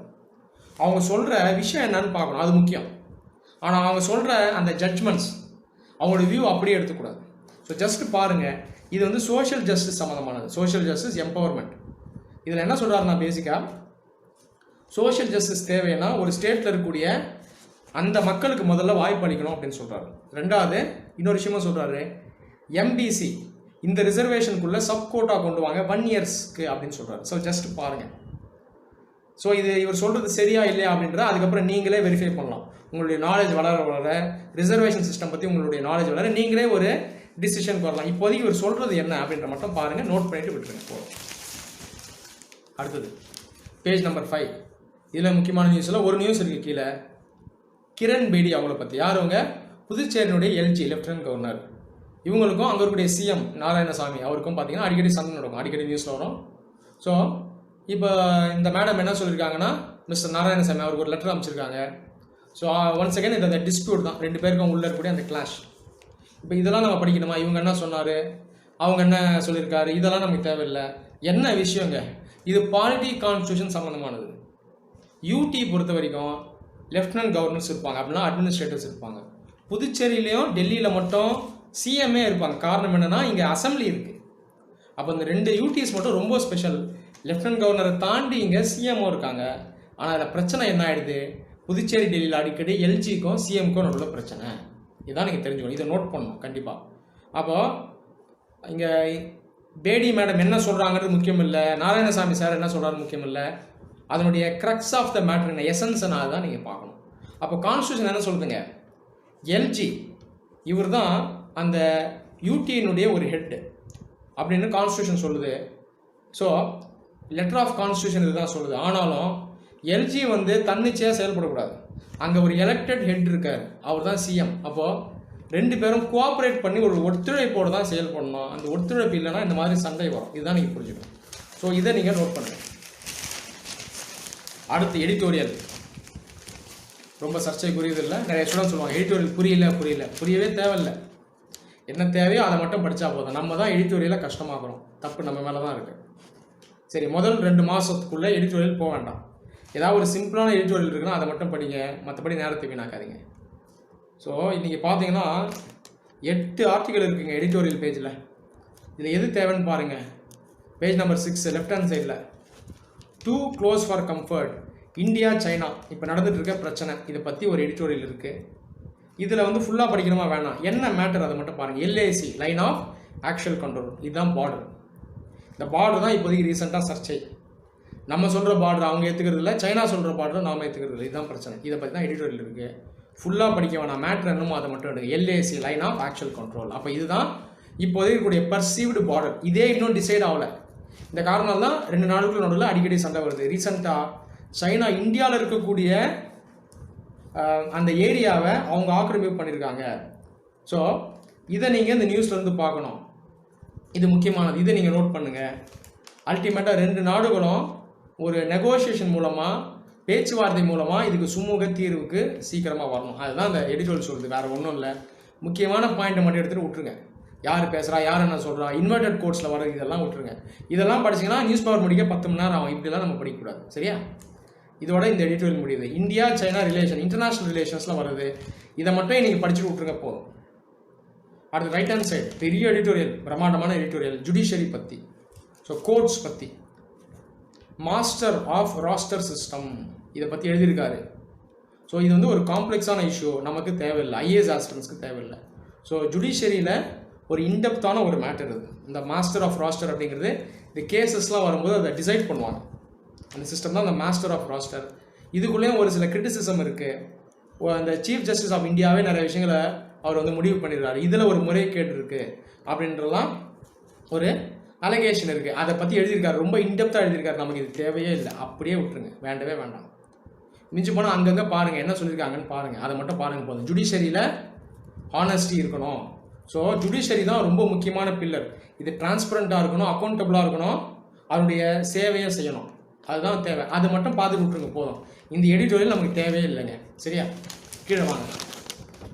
அவங்க சொல்கிற விஷயம் என்னன்னு பார்க்கணும், அது முக்கியம். ஆனால் அவங்க சொல்கிற அந்த ஜட்ஜ்மெண்ட்ஸ் அவங்களோட வியூ அப்படியே எடுத்துக்கூடாது. ஸோ ஜஸ்ட் பாருங்கள், இது வந்து சோஷியல் ஜஸ்டிஸ் சம்மந்தமானது. Social justice empowerment. இதில் என்ன சொல்கிறாருன்னா, பேசிக்காக சோஷியல் ஜஸ்டிஸ் தேவைன்னா ஒரு ஸ்டேட்டில் இருக்கக்கூடிய அந்த மக்களுக்கு முதல்ல வாய்ப்பு அளிக்கணும் அப்படின்னு சொல்கிறாரு. ரெண்டாவது இன்னொரு விஷயமும் சொல்கிறாரு, எம்பிசி இந்த ரிசர்வேஷனுக்குள்ளே சப்கோட்டா கொண்டு வாங்க 1 இயர்ஸ்க்கு அப்படின்னு சொல்கிறாரு. ஸோ ஜஸ்ட் பாருங்கள். ஸோ இது இவர் சொல்கிறது சரியா இல்லையா அப்படின்றத அதுக்கப்புறம் நீங்களே வெரிஃபை பண்ணலாம். உங்களுடைய நாலேஜ் வளர வளர, ரிசர்வேஷன் சிஸ்டம் பற்றி உங்களுடைய நாலேஜ் வளர நீங்களே ஒரு டிசிஷனுக்கு வரலாம். இப்போதைக்கு இவர் சொல்கிறது என்ன அப்படின்ற மட்டும் பாருங்கள், நோட் பண்ணிட்டு விட்டுருங்க போதும். அடுத்தது பேஜ் நம்பர் 5. இதில் முக்கியமான நியூஸில் ஒரு நியூஸ் இருக்குது கீழே. கிரண் பேடி அவங்கள பற்றி. யார் அவங்க? புதுச்சேரியினுடைய எல்ஜி லெஃப்டினன்ட் கவர்னர். இவங்களுக்கும் அங்கே இருக்கக்கூடிய சிஎம் நாராயணசாமி அவருக்கும் பார்த்தீங்கன்னா அடிக்கடி சண்டை நடக்கும், அடிக்கடி நியூஸில் வரும். ஸோ இப்போ இந்த மேடம் என்ன சொல்லியிருக்காங்கன்னா, மிஸ்டர் நாராயணசாமி அவருக்கு ஒரு லெட்டர் அமைச்சிருக்காங்க. ஸோ ஒன்ஸ் அகேன் இந்த டிஸ்பியூட் தான், ரெண்டு பேருக்கும் உள்ளே இருக்கக்கூடிய அந்த கிளாஷ். இப்போ இதெல்லாம் நம்ம படிக்கணுமா? இவங்க என்ன சொன்னார், அவங்க என்ன சொல்லியிருக்காரு, இதெல்லாம் நமக்கு தேவையில்லை. என்ன விஷயங்க, இது பாலிட்டி கான்ஸ்டியூஷன் சம்மந்தமானது. யூடி பொறுத்த வரைக்கும் லெஃப்டினன்ட் கவர்னர்ஸ் இருப்பாங்க, அப்படின்னா அட்மினிஸ்ட்ரேட்டர்ஸ் இருப்பாங்க. புதுச்சேரியிலையும் டெல்லியில் மட்டும் சிஎம்ஏ இருப்பாங்க. காரணம் என்னென்னா இங்கே அசம்பிளி இருக்குது. அப்போ இந்த 2 யூடிஸ் மட்டும் ரொம்ப ஸ்பெஷல். லெஃப்டினன்ட் கவர்னரை தாண்டி இங்கே சிஎம்ஓ இருக்காங்க. ஆனால் அதில் பிரச்சனை என்ன ஆகிடுது, புதுச்சேரி டெல்லியில் அடிக்கடி எல்ஜிக்கும் சிஎம்க்கும் நடுவில் பிரச்சனை. இதுதான் நீங்கள் தெரிஞ்சுக்கணும், இதை நோட் பண்ணணும் கண்டிப்பாக. அப்போது இங்கே பேடி மேடம் என்ன சொல்கிறாங்கிறது முக்கியம் இல்லை, நாராயணசாமி சார் என்ன சொல்கிறாரு முக்கியம் இல்லை, அதனுடைய க்ரக்ஸ் ஆஃப் த மேட்ரு என்ன, எசன்ஸ்னா தான் நீங்கள் பார்க்கணும். அப்போ கான்ஸ்டியூஷன் என்ன சொல்லுதுங்க, எல்ஜி இவர் தான் அந்த யூடியினுடைய ஒரு ஹெட்டு அப்படின்னு கான்ஸ்டியூஷன் சொல்லுது. ஸோ லெட்டர் ஆஃப் கான்ஸ்டியூஷன் இதுதான் சொல்லுது. ஆனாலும் எல்ஜி வந்து தன்னிச்சையாக செயல்படக்கூடாது. அங்கே ஒரு எலெக்டட் ஹெட் இருக்கார், அவர் தான் சிஎம். அப்போது 2 பேரும் கோஆப்ரேட் பண்ணி ஒரு ஒத்துழைப்போடு தான் செயல்படணும். அந்த ஒத்துழைப்பு இல்லைன்னா இந்த மாதிரி சண்டை வரும். இதுதான் நீங்கள் புரிஞ்சுக்கணும். ஸோ இதை நீங்கள் நோட் பண்ணுங்கள். அடுத்து எடிட்டோரியல். ரொம்ப சர்ச்சைக்குரியது இல்லை. நிறைய ஸ்டூடெண்ட் சொல்லுவாங்க எடிட்டோரியல் புரியவே தேவையில்லை. என்ன தேவையோ அதை மட்டும் படித்தா போதும். நம்ம தான் எடிட்டோரியலை கஷ்டமாக்குறோம். தப்பு நம்ம மேலே தான் இருக்குது. சரி, முதல் 2 மாதத்துக்குள்ளே எடிட்டோரியல் போக வேண்டாம். ஏதாவது ஒரு சிம்பிளான எடிட்டோரியல் இருக்குன்னா அதை மட்டும் படிங்க, மற்றபடி நேரத்தை வீணாக்காதீங்க. ஸோ இன்றைக்கி பார்த்தீங்கன்னா 8 ஆர்டிக்கல் இருக்குங்க எடிட்டோரியல் பேஜில். இதில் எது தேவைன்னு பாருங்கள். பேஜ் நம்பர் 6 லெஃப்ட் ஹேண்ட் சைடில் too close for comfort, India China இப்போ நடந்துட்டு இருக்க பிரச்சனை, இதை பற்றி ஒரு எடிட்டோரியல் இருக்குது. இதில் வந்து ஃபுல்லாக படிக்கணுமா வேணாம், என்ன மேட்டர் அதை மட்டும் பாருங்கள். LAC line of actual control, இதுதான் பார்டர். இந்த பார்டர் தான் இப்போதைக்கு ரீசெண்டாக சர்ச்சை. நம்ம சொல்கிற பார்டர் அவங்க ஏற்றுக்கிறது இல்லை, சைனா சொல்கிற பார்டர் நாம் ஏற்றுக்கிறது இல்லை. இதுதான் பிரச்சனை. இதை பற்றி தான் எடிட்டோரியல் இருக்குது. ஃபுல்லாக படிக்க வேணாம், மேட்ரு என்னமோ அதை மட்டும் எடுங்க. LAC line of actual control. அப்போ இதுதான் இப்போதைக்கு இருக்கக்கூடிய பர்சீவ்டு பார்டர். இதே இன்னும் டிசைட் ஆகலை. இந்த காரணம் தான் 2 நாடுகளுக்கு நடுவில் அடிக்கடி சண்டை வருது. ரீசெண்டாக சைனா இந்தியாவில் இருக்கக்கூடிய அந்த ஏரியாவை அவங்க ஆக்கிரமிப்பு பண்ணியிருக்காங்க. ஸோ இதை நீங்கள் இந்த நியூஸ்லேருந்து பார்க்கணும். இது முக்கியமானது, இதை நீங்கள் நோட் பண்ணுங்கள். அல்டிமேட்டாக 2 நாடுகளும் ஒரு நெகோசியேஷன் மூலமாக, பேச்சுவார்த்தை மூலமாக இதுக்கு சுமூக தீர்வுக்கு சீக்கிரமாக வரணும். அதுதான் அந்த எடிட்டோரியல் சொல்லுது, வேறு ஒன்றும் இல்லை. முக்கியமான பாயிண்ட்டை மட்டும் எடுத்துகிட்டு விட்டுருங்க. யார் பேசுகிறா, யார் என்ன சொல்கிறா, இன்வெர்டட் கோட்ஸில் வர இதெல்லாம் விட்டுருங்க. இதெல்லாம் படிச்சிங்கன்னா நியூஸ் பேப்பர் முடிக்க 10 மணி நேரம் ஆகும். இப்படிலாம் நம்ம படிக்கக்கூடாது, சரியா? இதோட இந்த எடிட்டோரியல் முடியுது. இந்தியா சைனா ரிலேஷன், இன்டர்நேஷ்னல் ரிலேஷன்ஸில் வருது. இதை மட்டும் நீங்கள் படிச்சுட்டு விட்டுருங்க போதும். அடுத்து ரைட் ஹேண்ட் சைடு பெரிய எடிட்டோரியல், பிரம்மாண்டமான எடிட்டோரியல் ஜுடிஷியரி பற்றி. ஸோ கோர்ட்ஸ் பற்றி, மாஸ்டர் ஆஃப் ராஸ்டர் சிஸ்டம் இதை பற்றி எழுதியிருக்காரு. ஸோ இது வந்து ஒரு காம்ப்ளெக்ஸான இஷ்யூ, நமக்கு தேவையில்லை, ஐஏஎஸ் ஆஸ்பிரன்ஸ்க்கு தேவையில்லை. ஸோ ஜுடிஷியரியில் ஒரு இன்டெப்த்தான ஒரு மேட்டர் இது. இந்த மாஸ்டர் ஆஃப் ராஸ்டர் அப்படிங்கிறது இந்த கேசஸ்லாம் வரும்போது அதை டிசைட் பண்ணுவாங்க. அந்த சிஸ்டம் தான் அந்த மாஸ்டர் ஆஃப் ராஸ்டர். இதுக்குள்ளேயும் ஒரு சில கிரிட்டிசிசம் இருக்குது. அந்த சீஃப் ஜஸ்டிஸ் ஆஃப் இந்தியாவே நிறைய விஷயங்களை அவர் வந்து முடிவு பண்ணிடுறாரு. இதில் ஒரு முறைகேடு இருக்குது அப்படின்றலாம் ஒரு அலிகேஷன் இருக்குது. அதை பற்றி எழுதியிருக்காரு, ரொம்ப இன்டெப்த்தாக எழுதியிருக்காரு. நமக்கு இது தேவையே இல்லை, அப்படியே விட்டுருங்க, வேண்டவே வேண்டாம். மிஞ்சி போனால் அங்கங்கே பாருங்கள் என்ன சொல்லியிருக்காங்கன்னு பாருங்கள், அதை மட்டும் பாருங்கள் போதும். ஜுடிஷியரியில் ஹானஸ்டி இருக்கணும். ஸோ ஜுடிஷியரி தான் ரொம்ப முக்கியமான பில்லர். இது டிரான்ஸ்பரண்ட்டாக இருக்கணும், அக்கௌண்டபிளாக இருக்கணும், அவருடைய சேவையை செய்யணும், அதுதான் தேவை. அது மட்டும் பார்த்துட்டு விட்டுருங்க போதும். இந்த எடிட்டோரியல் நமக்கு தேவையே இல்லைங்க. சரியா? கீழே வாங்க.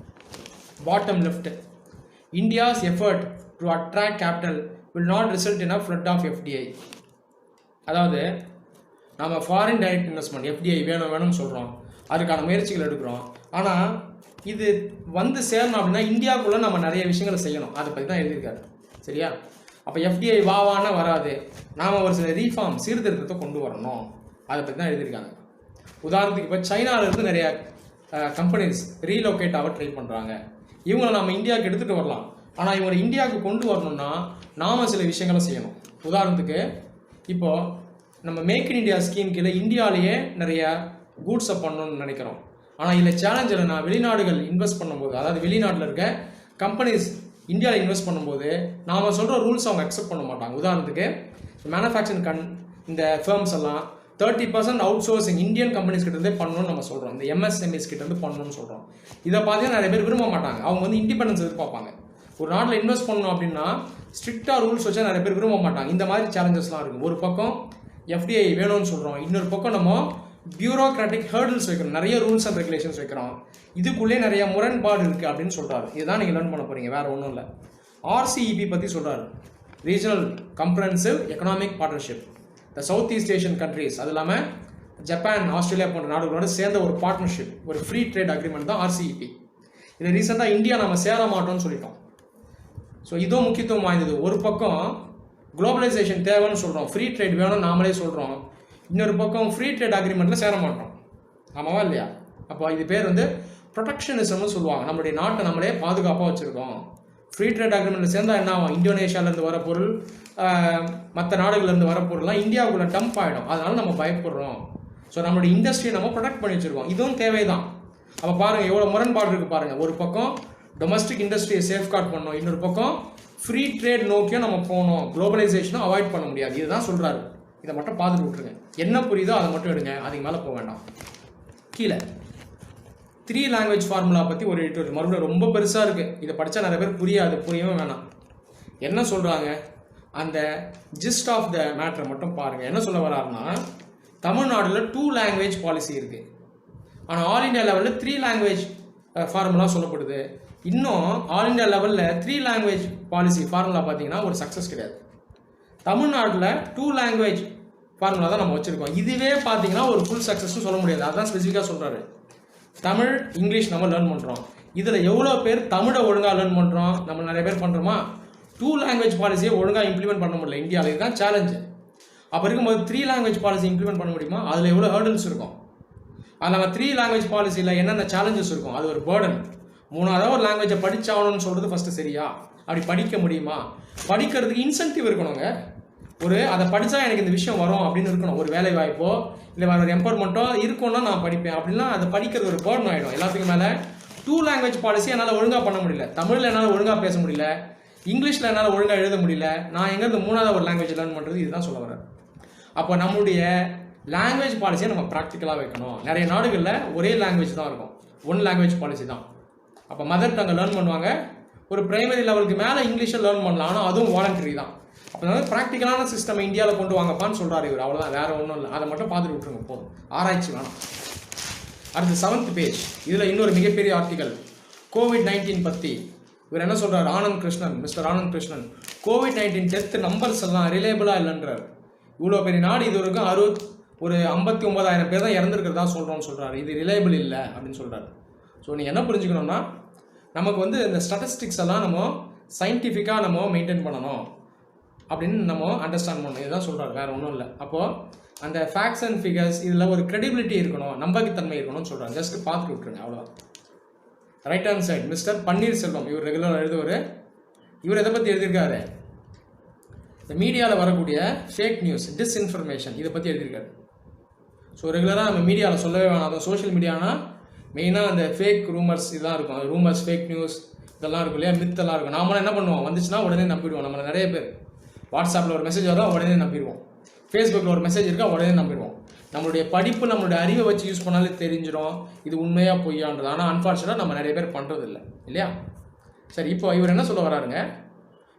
Bottom left, India's effort to attract capital will not result in a flood of FDI. அதாவது நம்ம ஃபாரின் டைரக்ட் இன்வெஸ்ட்மெண்ட் எஃப்டிஐ வேணும்னு சொல்கிறோம், அதுக்கான முயற்சிகள் எடுக்கிறோம். ஆனால் இது வந்து சேரணும் அப்படின்னா இந்தியாவுக்குள்ளே நம்ம நிறைய விஷயங்களை செய்யணும். அதை பற்றி தான் எழுதியிருக்காரு. சரியா? அப்போ எஃப்டிஐ வாவானா வராது, நாம் ஒரு சில ரீஃபார்ம் சீர்திருத்தத்தை கொண்டு வரணும், அதை பற்றி தான் எழுதியிருக்காங்க. உதாரணத்துக்கு இப்போ சைனாவிலேருந்து நிறைய கம்பெனிஸ் ரீலோகேட் ஆக ட்ரை பண்ணுறாங்க. இவங்களை நம்ம இந்தியாவுக்கு எடுத்துகிட்டு வரலாம். ஆனால் இவங்களை இந்தியாவுக்கு கொண்டு வரணும்னா நாம் சில விஷயங்களை செய்யணும். உதாரணத்துக்கு இப்போது நம்ம மேக் இன் இந்தியா ஸ்கீம் கீழே இந்தியாவிலேயே நிறைய கூட்ஸை பண்ணணும்னு நினைக்கிறோம். ஆனால் இதில் சேலஞ்ச் இல்லைன்னா வெளிநாடுகள் இன்வெஸ்ட் பண்ணும்போது, அதாவது வெளிநாட்டில் இருக்க கம்பெனிஸ் இந்தியாவில் இன்வெஸ்ட் பண்ணும்போது நாம் சொல்கிற ரூல்ஸ் அவங்க அக்செப்ட் பண்ண மாட்டாங்க. உதாரணத்துக்கு மேனுஃபேக்சரிங் இந்த ஃபேர்ம்ஸ் எல்லாம் 30% அவுட் சோர்சிங் இந்தியன் கம்பெனிஸ் கிட்டேருந்தே பண்ணணும்னு நம்ம சொல்கிறோம், இந்த எம்எஸ்எம்இஸ் கிட்டேருந்து பண்ணணும்னு சொல்கிறோம். இதை பார்த்தீங்கன்னா நிறைய பேர் விரும்ப மாட்டாங்க. அவங்க வந்து இண்டிபெண்டன்ஸ் எதிர்பார்ப்பாங்க. ஒரு நாட்டில் இன்வெஸ்ட் பண்ணணும் அப்படின்னா ஸ்ட்ரிக்டாக ரூல்ஸ் வச்சா நிறைய பேர் விரும்ப மாட்டாங்க. இந்த மாதிரி சேலஞ்சஸ்லாம் இருக்குது. ஒரு பக்கம் எஃப்டிஐ வேணும்னு சொல்கிறோம், இன்னொரு பக்கம் நம்ம பியூரோக்ராட்டிக் ஹேர்டில்ஸ் வைக்கிறோம், நிறைய ரூல்ஸ் அண்ட் ரெகுலேஷன்ஸ் வைக்கிறோம். இதுக்குள்ளே நிறைய முரண்பாடு இருக்குது அப்படின்னு சொல்கிறாரு. இதுதான் நீங்கள் லேர்ன் பண்ண போகிறீங்க, வேறு ஒன்றும் இல்லை. RCEP பற்றி சொல்கிறாரு, ரீஜனல் கம்ப்ரஹென்சிவ் எக்கனாமிக் பார்ட்னர்ஷிப். இந்த சவுத் ஈஸ்ட் ஏஷியன் கண்ட்ரீஸ், அது இல்லாமல் ஜப்பான், ஆஸ்திரேலியா போன்ற நாடுகளோடு சேர்ந்த ஒரு பார்ட்னர்ஷிப், ஒரு ஃப்ரீ ட்ரேட் அக்ரிமெண்ட் தான் RCEP. இதை ரீசெண்டாக இந்தியா நம்ம சேர மாட்டோம்னு சொல்லிட்டோம். ஸோ இதுவும் முக்கியத்துவம் வாய்ந்தது. ஒரு பக்கம் குளோபலைசேஷன் தேவைன்னு சொல்கிறோம், ஃப்ரீ ட்ரேட் வேணும்னு நாமளே சொல்கிறோம். இன்னொரு பக்கம் ஃப்ரீ ட்ரேட் அக்ரிமெண்ட்டில் சேர மாட்டோம். ஆமாவா இல்லையா? அப்போ இது பேர் வந்து ப்ரொடெக்ஷனிசம்னு சொல்லுவாங்க. நம்மளுடைய நாட்டை நம்மளே பாதுகாப்பாக வச்சுருக்கோம். ஃப்ரீ ட்ரேட் அக்ரிமெண்ட்டில் சேர்ந்தால் என்ன ஆகும்? இந்தோனேஷியாவிலேருந்து வர பொருள், மற்ற நாடுகள்லேருந்து வர பொருள்லாம் இந்தியாவுக்குள்ளே டம்ப் ஆகிடும். அதனால நம்ம பயப்படுறோம். ஸோ நம்மளுடைய இண்டஸ்ட்ரியை நம்ம ப்ரொடெக்ட் பண்ணி வச்சுருக்கோம். இதுவும் தேவைதான். அப்போ பாருங்கள் எவ்வளோ முரண்பாடு இருக்குது பாருங்கள். ஒரு பக்கம் டொமஸ்டிக் இண்டஸ்ட்ரியை சேஃப்கார்ட் பண்ணணும், இன்னொரு பக்கம் ஃப்ரீ ட்ரேட் நோக்கியும் நம்ம போகணும், குளோபலைசேஷனும் அவாய்ட் பண்ண முடியாது. இதுதான் சொல்கிறாரு. இதை மட்டும் பார்த்துட்டு விட்டுருங்க. என்ன புரியுதோ அதை மட்டும் எடுங்க, அதுக்கு மேலே போக வேண்டாம். கீழே 3 லாங்குவேஜ் ஃபார்முலா பற்றி ஒரு எடிட்டோரியல், மறுபடியும் ரொம்ப பெருசாக இருக்குது. இதை படித்தா நிறைய பேர் புரியாது, புரியவும் வேணாம். என்ன சொல்கிறாங்க, அந்த ஜிஸ்ட் ஆஃப் த மேட்ரை மட்டும் பாருங்கள். என்ன சொல்ல வராருன்னா, தமிழ்நாட்டில் 2 லாங்குவேஜ் பாலிசி இருக்குது. ஆனால் ஆல் இண்டியா லெவலில் 3 லாங்குவேஜ் ஃபார்முலா சொல்லப்படுது. இன்னும் ஆல் இண்டியா லெவலில் 3 லாங்குவேஜ் பாலிசி ஃபார்முலா பார்த்தீங்கன்னா ஒரு சக்ஸஸ் கிடையாது. தமிழ்நாட்டில் 2 லாங்குவேஜ் ஃபார்முலா தான் நம்ம வச்சுருக்கோம். இதுவே பார்த்தீங்கன்னா ஒரு ஃபுல் சக்ஸஸ்ன்னு சொல்ல முடியாது. அதுதான் ஸ்பெசிஃபிக்காக சொல்கிறாரு. தமிழ், இங்கிலீஷ் நம்ம லேர்ன் பண்ணுறோம். இதில் எவ்வளோ பேர் தமிழை ஒழுங்காக லேர்ன் பண்ணுறோம்? நம்ம நிறைய பேர் பண்ணுறோமா? 2 லாங்குவேஜ் பாலிசியை ஒழுங்காக இம்ப்ளிமெண்ட் பண்ண முடியல இந்தியாவில். இதுதான் சேலஞ்சு. அப்போ இருக்கும்போது 3 லாங்குவேஜ் பாலிசி இம்ப்ளிமெண்ட் பண்ண முடியுமா? அதில் எவ்வளோ ஹேர்டில்ஸ் இருக்கும்? அதில் நம்ம 3 லாங்குவேஜ் பாலிசியில் என்னென்ன சேலஞ்சஸ் இருக்கும்? அது ஒரு பேர்டன். 3வது ஒரு லாங்குவேஜை படிச்சாகணும்னு சொல்கிறது ஃபஸ்ட்டு சரியா? அப்படி படிக்க முடியுமா? படிக்கிறதுக்கு இன்சென்டிவ் இருக்கணுங்க. அதை படித்தா எனக்கு இந்த விஷயம் வரும் அப்படின்னு இருக்கணும். ஒரு வேலை வாய்ப்போ இல்லை வேறு ஒரு எம்பவர்மெண்ட்டோ இருக்கும்னா நான் படிப்பேன். அப்படின்னா அதை படிக்கிறது ஒரு பேர்டன் ஆகிடும். எல்லாத்துக்கும் மேலே 2 லாங்குவேஜ் பாலிசி என்னால் ஒழுங்காக பண்ண முடியல. தமிழில் என்னால் ஒழுங்காக பேச முடியல, இங்கிலீஷில் என்னால் ஒழுங்காக எழுத முடியல. நான் எங்கேருந்து 3வது ஒரு லாங்குவேஜ் லேர்ன் பண்ணுறது? இதுதான் சொல்ல வரேன். அப்போ நம்மளுடைய லாங்குவேஜ் பாலிசியை நம்ம ப்ராக்டிக்கலாக வைக்கணும். நிறைய நாடுகளில் ஒரே லாங்குவேஜ் தான் இருக்கும், 1 லாங்குவேஜ் பாலிசி தான். அப்போ மதர் டங்கை லேர்ன் பண்ணுவாங்க. ஒரு பிரைமரி லெவலுக்கு மேலே இங்கிலீஷை லேர்ன் பண்ணலாம், ஆனால் அதுவும் வாலண்டரி தான். அப்போ வந்து ப்ராக்டிக்கலான சிஸ்டம் இந்தியாவில் கொண்டு வாங்கப்பான்னு சொல்கிறாரு இவர். அவ்வளோதான், வேறு ஒன்றும் இல்லை. அதை மட்டும் பார்த்துட்டு விட்டுருங்க போதும், ஆராய்ச்சி வேணாம். அடுத்து 7th பேஜ். இதில் இன்னொரு மிகப்பெரிய ஆர்டிக்கல் COVID-19 பற்றி. இவர் என்ன சொல்கிறார்? Anand Krishnan, mister Anand Krishnan, COVID-19 death numbers எல்லாம் ரிலேபிளாக இல்லைன்றார். இவ்வளோ பெரிய நாடு, இது வரைக்கும் 59,000 பேர் தான் இறந்துருக்கிறதா சொல்கிறோன்னு சொல்கிறாரு. இது ரிலேபிள் இல்லை அப்படின்னு சொல்கிறாரு. ஸோ நீங்கள் என்ன புரிஞ்சுக்கணும்னா, நமக்கு வந்து இந்த ஸ்டாட்டிஸ்டிக்ஸ் எல்லாம் நம்ம சயின்டிஃபிக்காக நம்ம மெயின்டைன் பண்ணணும் அப்படின்னு நம்ம அண்டர்ஸ்டாண்ட் பண்ணணும். இதுதான் சொல்கிறாரு, வேறு ஒன்றும் இல்லை. அப்போது அந்த ஃபேக்ட்ஸ் அண்ட் ஃபிகர்ஸ் இதில் ஒரு கிரெடிபிலிட்டி இருக்கணும், நம்பகத்தன்மை இருக்கணும்னு சொல்கிறாங்க. ஜஸ்ட் பார்த்துட்டு விட்டுருங்க, அவ்வளோதான். Right hand side mister Panneerselvam, இவர் ரெகுலராக எழுதுவார். இவர் எதை பற்றி எழுதியிருக்காரு? இந்த மீடியாவில் வரக்கூடிய ஃபேக் நியூஸ், டிஸ்இன்ஃபர்மேஷன், இதை பற்றி எழுதியிருக்காரு. ஸோ ரெகுலராக நம்ம மீடியாவில் சொல்லவே வேணாம். அதான் சோஷியல் மீடியானா மெயினாக அந்த ஃபேக் ரூமர்ஸ் இதெல்லாம் இருக்கும். ரூமர்ஸ், ஃபேக் நியூஸ் இதெல்லாம் இருக்கும் இல்லையா, மித்தெல்லாம் இருக்கும். நாமளும் என்ன பண்ணுவோம், வந்துச்சுன்னா உடனே நம்பிடுவோம். நம்மள நிறைய பேர் வாட்ஸ்அப்பில் ஒரு மெசேஜ் வரும், உடனே நம்பிடுவோம். ஃபேஸ்புக்கில் ஒரு மெசேஜ் இருக்கா, உடனே நம்பிடுவோம். நம்மளுடைய படிப்பு, நம்மளுடைய அறிவை வச்சு யூஸ் பண்ணாலே தெரிஞ்சிடும் இது உண்மையாக பொய்யான்றது. ஆனால் அன்ஃபார்ச்சுனேட்டாக நம்ம நிறைய பேர் பண்ணுறது இல்லை இல்லையா? சரி, இப்போ இவர் என்ன சொல்ல வராருங்க,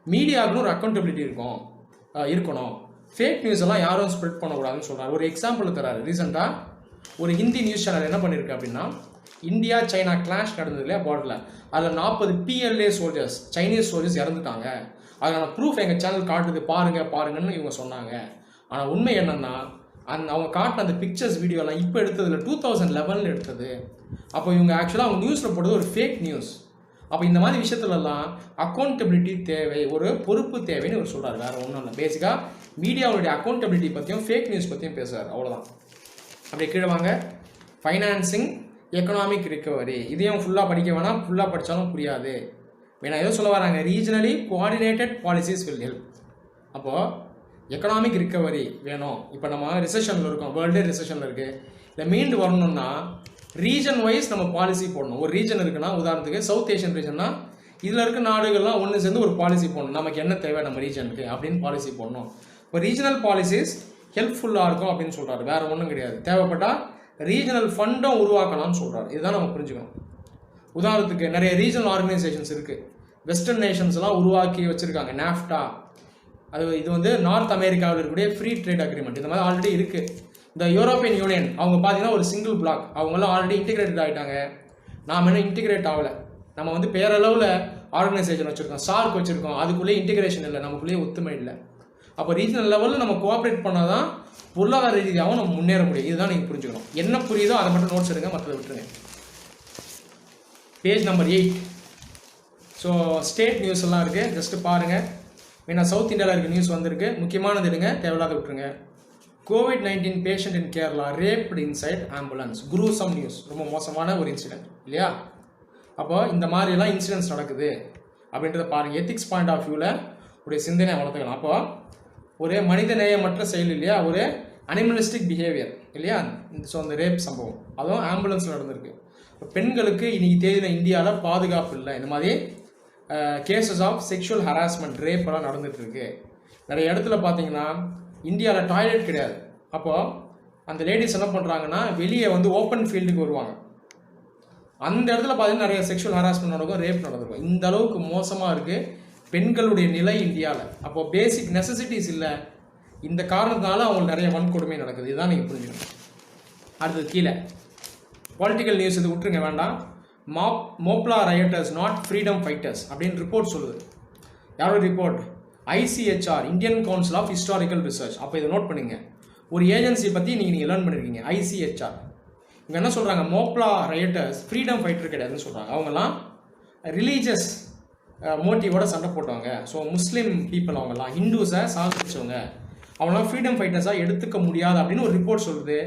மீடியாவுக்குன்னு ஒரு அக்கௌண்டபிலிட்டி இருக்கணும். ஃபேக் நியூஸ் எல்லாம் யாரும் ஸ்ப்ரெட் பண்ணக்கூடாதுன்னு சொல்கிறார். ஒரு எக்ஸாம்பிள் தராரு. ரீசெண்டாக ஒரு ஹிந்தி நியூஸ் சேனல் என்ன பண்ணியிருக்கு அப்படின்னா, இந்தியா சைனா கிளாஷ் நடந்தது இல்லையா பார்டரில், அதில் 40 PLA சோல்ஜர்ஸ் சைனீஸ் சோல்ஜர்ஸ் இறந்துட்டாங்க, அதனால ப்ரூஃப் எங்கள் சேனல் காட்டுது பாருங்கன்னு இவங்க சொன்னாங்க. ஆனால் உண்மை என்னன்னா, அவங்க காட்டின அந்த பிக்சர்ஸ் வீடியோலாம் இப்போ எடுத்ததில் 2011 எடுத்தது. அப்போ இவங்க ஆக்சுவலாக அவங்க நியூஸில் போடுறது ஒரு ஃபேக் நியூஸ். அப்போ இந்த மாதிரி விஷயத்துலலாம் அக்கௌண்டபிலிட்டி தேவை, ஒரு பொறுப்பு தேவைன்னு இவர் சொல்கிறார். வேறு ஒன்றும் இல்லை. பேசிக்காக மீடியாவுடைய அக்கௌண்டபிலிட்டி பற்றியும் ஃபேக் நியூஸ் பற்றியும் பேசுகிறார். அவ்வளோதான். அப்படியே கீழே வாங்க. Financing economic recovery. இதையும் ஃபுல்லாக படிக்க வேணாம், ஃபுல்லாக படித்தாலும் புரியாது. வேணா ஏதோ சொல்ல வராங்க, ரீஜனலி கோஆர்டினேட்டட் பாலிசிஸ் வில் ஹெல்ப். அப்போது எக்கனாமிக் ரிகவரி வேணும். இப்போ நம்ம ரிசெஷனில் இருக்கோம், வேர்ல்டே ரிசெஷனில் இருக்குது. இதை மீண்டு வரணும்னா ரீஜன் வைஸ் நம்ம பாலிசி போடணும். ஒரு ரீஜன் இருக்குன்னா, உதாரணத்துக்கு சவுத் ஏஷியன் ரீஜன்னா இதில் இருக்க நாடுகள்லாம் ஒன்று சேர்ந்து ஒரு பாலிசி போடணும். நமக்கு என்ன தேவை நம்ம ரீஜனுக்கு அப்படின்னு பாலிசி போடணும். இப்போ ரீஜனல் பாலிசிஸ் ஹெல்ப்ஃபுல்லாக இருக்கும் அப்படின்னு சொல்கிறாரு. வேறு ஒன்றும் கிடையாது. தேவைப்பட்டால் ரீஜனல் ஃபண்டும் உருவாக்கலாம்னு சொல்கிறாரு. இதுதான் நம்ம புரிஞ்சுக்கணும். உதாரணத்துக்கு நிறைய ரீஜனல் ஆர்கனைசேஷன்ஸ் இருக்குது. வெஸ்டர்ன் நேஷன்ஸ்லாம் உருவாக்கி வச்சுருக்காங்க. நாஃப்டா, இது வந்து நார்த் அமெரிக்காவில் இருக்கக்கூடிய ஃப்ரீ ட்ரேட் அக்ரிமெண்ட். இந்த மாதிரி ஆல்ரெடி இருக்குது. இந்த யூரோப்பியன் யூனியன் அவங்க பார்த்தீங்கன்னா ஒரு சிங்கிள் பிளாக். அவங்களாம் ஆல்ரெடி இன்டிகிரேட்டட் ஆகிட்டாங்க. நாம் இன்னும் இன்டிகிரேட் ஆகலை. நம்ம வந்து பேரளவில் ஆர்கனைசேஷன் வச்சுருக்கோம், சார்க் வச்சுருக்கோம். அதுக்குள்ளேயே இன்டிகிரேஷன் இல்லை, நமக்குள்ளேயே ஒத்துமை இல்லை. அப்போ ரீஜனல் லெவலில் நம்ம கோஆப்ரேட் பண்ணால் தான் பொருளாதார ரீதியாகவும் நம்ம முன்னேற முடியும். இதுதான் நீங்கள் புரிஞ்சுக்கணும். என்ன புரியுதோ அதை மட்டும் நோட்ஸ் எடுங்க, மற்றதை விட்டுருங்க. Page number 8. So state news எல்லாம் இருக்குது, ஜஸ்ட்டு பாருங்கள். ஏன்னா சவுத் இந்தியாவில் இருக்க நியூஸ் வந்திருக்கு. முக்கியமானது எடுங்க, தேவையில்லாத விட்டுருங்க. COVID-19 patient in Kerala raped inside ambulance. Gruesome news. ரொம்ப மோசமான ஒரு இன்சிடென்ட் இல்லையா? அப்போ இந்த மாதிரிலாம் இன்சிடென்ட்ஸ் நடக்குது அப்படின்றத பாருங்கள். எத்திக்ஸ் பாயிண்ட் ஆஃப் வியூவில் ஒரு சிந்தனை வளர்த்துக்கலாம். அப்போ ஒரு மனித நேயமற்ற செயல் இல்லையா, ஒரு அனிமலிஸ்டிக் பிஹேவியர் இல்லையா. ஸோ அந்த ரேப் சம்பவம் அதுவும் ஆம்புலன்ஸில் நடந்திருக்கு. பெண்களுக்கு இன்னைக்கு தேதியில் இந்தியாவில் பாதுகாப்பு இல்லை. இந்த மாதிரி cases of sexual harassment, rape எல்லாம் நடந்துட்டு இருக்கு. நிறைய இடத்துல பார்த்தீங்கன்னா இந்தியாவில் டாய்லெட் கிடையாது. அப்போது அந்த லேடிஸ் என்ன பண்ணுறாங்கன்னா வெளியே வந்து ஓப்பன் ஃபீல்டுக்கு வருவாங்க. அந்த இடத்துல பார்த்தீங்கன்னா நிறைய செக்ஷுவல் ஹராஸ்மெண்ட் நடக்கும், ரேப் நடந்திருக்கும். இந்த அளவுக்கு மோசமாக இருக்குது பெண்களுடைய நிலை இந்தியாவில். அப்போது பேசிக் நெசசிட்டிஸ் இல்லை. இந்த காரணத்தினால அவங்களுக்கு நிறைய வன்கொடுமை நடக்குது. இதுதான் நீங்கள் புரிஞ்சுக்கணும். அடுத்தது கீழே பொலிட்டிக்கல் நியூஸ் இது விட்டுருங்க, வேண்டாம். Moplah rioters not freedom fighters அப்படின்னு ரிப்போர்ட் சொல்லுது. யாரோட report? ICHR, Indian council of historical research. அப்போ இதை நோட் பண்ணுங்க. ஒரு ஏஜென்சி பற்றி நீங்கள் லேர்ன் பண்ணியிருக்கீங்க, ICHR. இவங்க என்ன சொல்கிறாங்க? மோப்லா ரயட்டர்ஸ் ஃப்ரீடம் ஃபைட்டர் கிடையாதுன்னு சொல்கிறாங்க. அவங்கெல்லாம் ரிலீஜியஸ் மோட்டிவோட சண்டை போட்டவங்க. ஸோ முஸ்லீம் பீப்புள், அவங்கெல்லாம் ஹிந்துஸை சாதிச்சவங்க, அவங்களாம் ஃப்ரீடம் ஃபைட்டர்ஸாக எடுத்துக்க முடியாது அப்படின்னு ஒரு ரிப்போர்ட் சொல்லுது.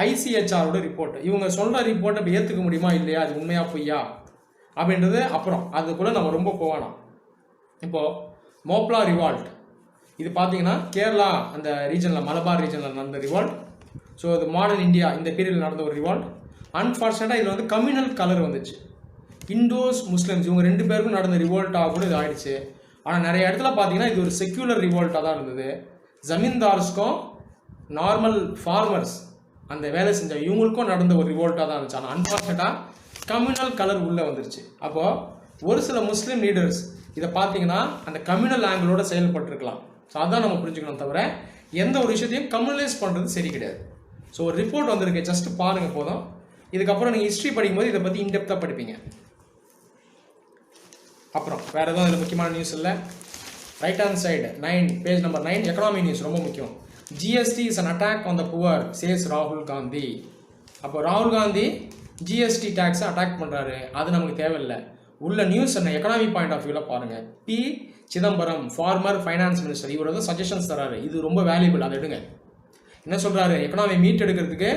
ICHRோட ரிப்போர்ட். இவங்க சொல்கிற ரிப்போர்ட்டை இப்போ ஏற்றுக்க முடியுமா இல்லையா, அது உண்மையா பொய்யா அப்படின்றது அப்புறம், அதுக்குள்ளே நம்ம ரொம்ப போகலாம். இப்போது மோப்லா ரிவால்ட் இது பார்த்தீங்கன்னா கேரளா அந்த ரீஜனில், மலபார் ரீஜனில் நடந்த ரிவால்ட். ஸோ இது மாடர்ன் இந்தியா இந்த பீரியடில் நடந்த ஒரு ரிவால்ட். அன்ஃபார்ச்சுனேட்டாக இதில் வந்து கம்யூனல் கலர் வந்துச்சு. இண்டோஸ் முஸ்லிம்ஸ் இவங்க 2 பேருக்கும் நடந்த ரிவால்ட்டாக கூட இது ஆயிடுச்சு. ஆனால் நிறைய இடத்துல பார்த்தீங்கன்னா இது ஒரு செக்யூலர் ரிவால்ட்டாக தான் இருந்தது. ஜமீன்தார்ஸ்க்கும் நார்மல் ஃபார்மர்ஸ் அந்த வேலை செஞ்ச இவங்களுக்கும் நடந்த ஒரு ரிவால்ட்டாக தான் இருந்துச்சு. ஆனால் அன்ஃபார்ச்சுனேட்டாக கம்யூனல் கலர் உள்ளே வந்துருச்சு. அப்போது ஒரு சில முஸ்லீம் லீடர்ஸ் இதை பார்த்தீங்கன்னா அந்த கம்யூனல் ஆங்கிளோட செயல்பட்டுருக்கலாம். ஸோ அதான் நம்ம புரிஞ்சுக்கணும். தவிர எந்த ஒரு விஷயத்தையும் கம்யூனலைஸ் பண்ணுறது சரி கிடையாது. ஸோ ஒரு ரிப்போர்ட் வந்திருக்கு, ஜஸ்ட் பாருங்கள் போதும். இதுக்கப்புறம் நீங்கள் ஹிஸ்ட்ரி படிக்கும்போது இதை பற்றி இன்டெப்த்தாக படிப்பீங்க. அப்புறம் வேறு எதுவும் இதில் முக்கியமான நியூஸ் இல்லை. Right hand side 9, page number 9, economy news ரொம்ப முக்கியம். GST is an attack on the poor, says ராகுல் காந்தி. அப்போ ராகுல் காந்தி GST டேக்ஸை அட்டாக் பண்ணுறாரு. அது நமக்கு தேவையில்லை. உள்ள நியூஸ் என்ன எக்கனாமி பாயிண்ட் ஆஃப் வியூவில் பாருங்கள். P. Chidambaram, former finance minister, இவர் வந்து சஜஷன்ஸ் தராரு. இது ரொம்ப வேல்யூபிள், அதை எடுங்க. என்ன சொல்கிறாரு? எக்கனாமி மீட் எடுக்கிறதுக்கு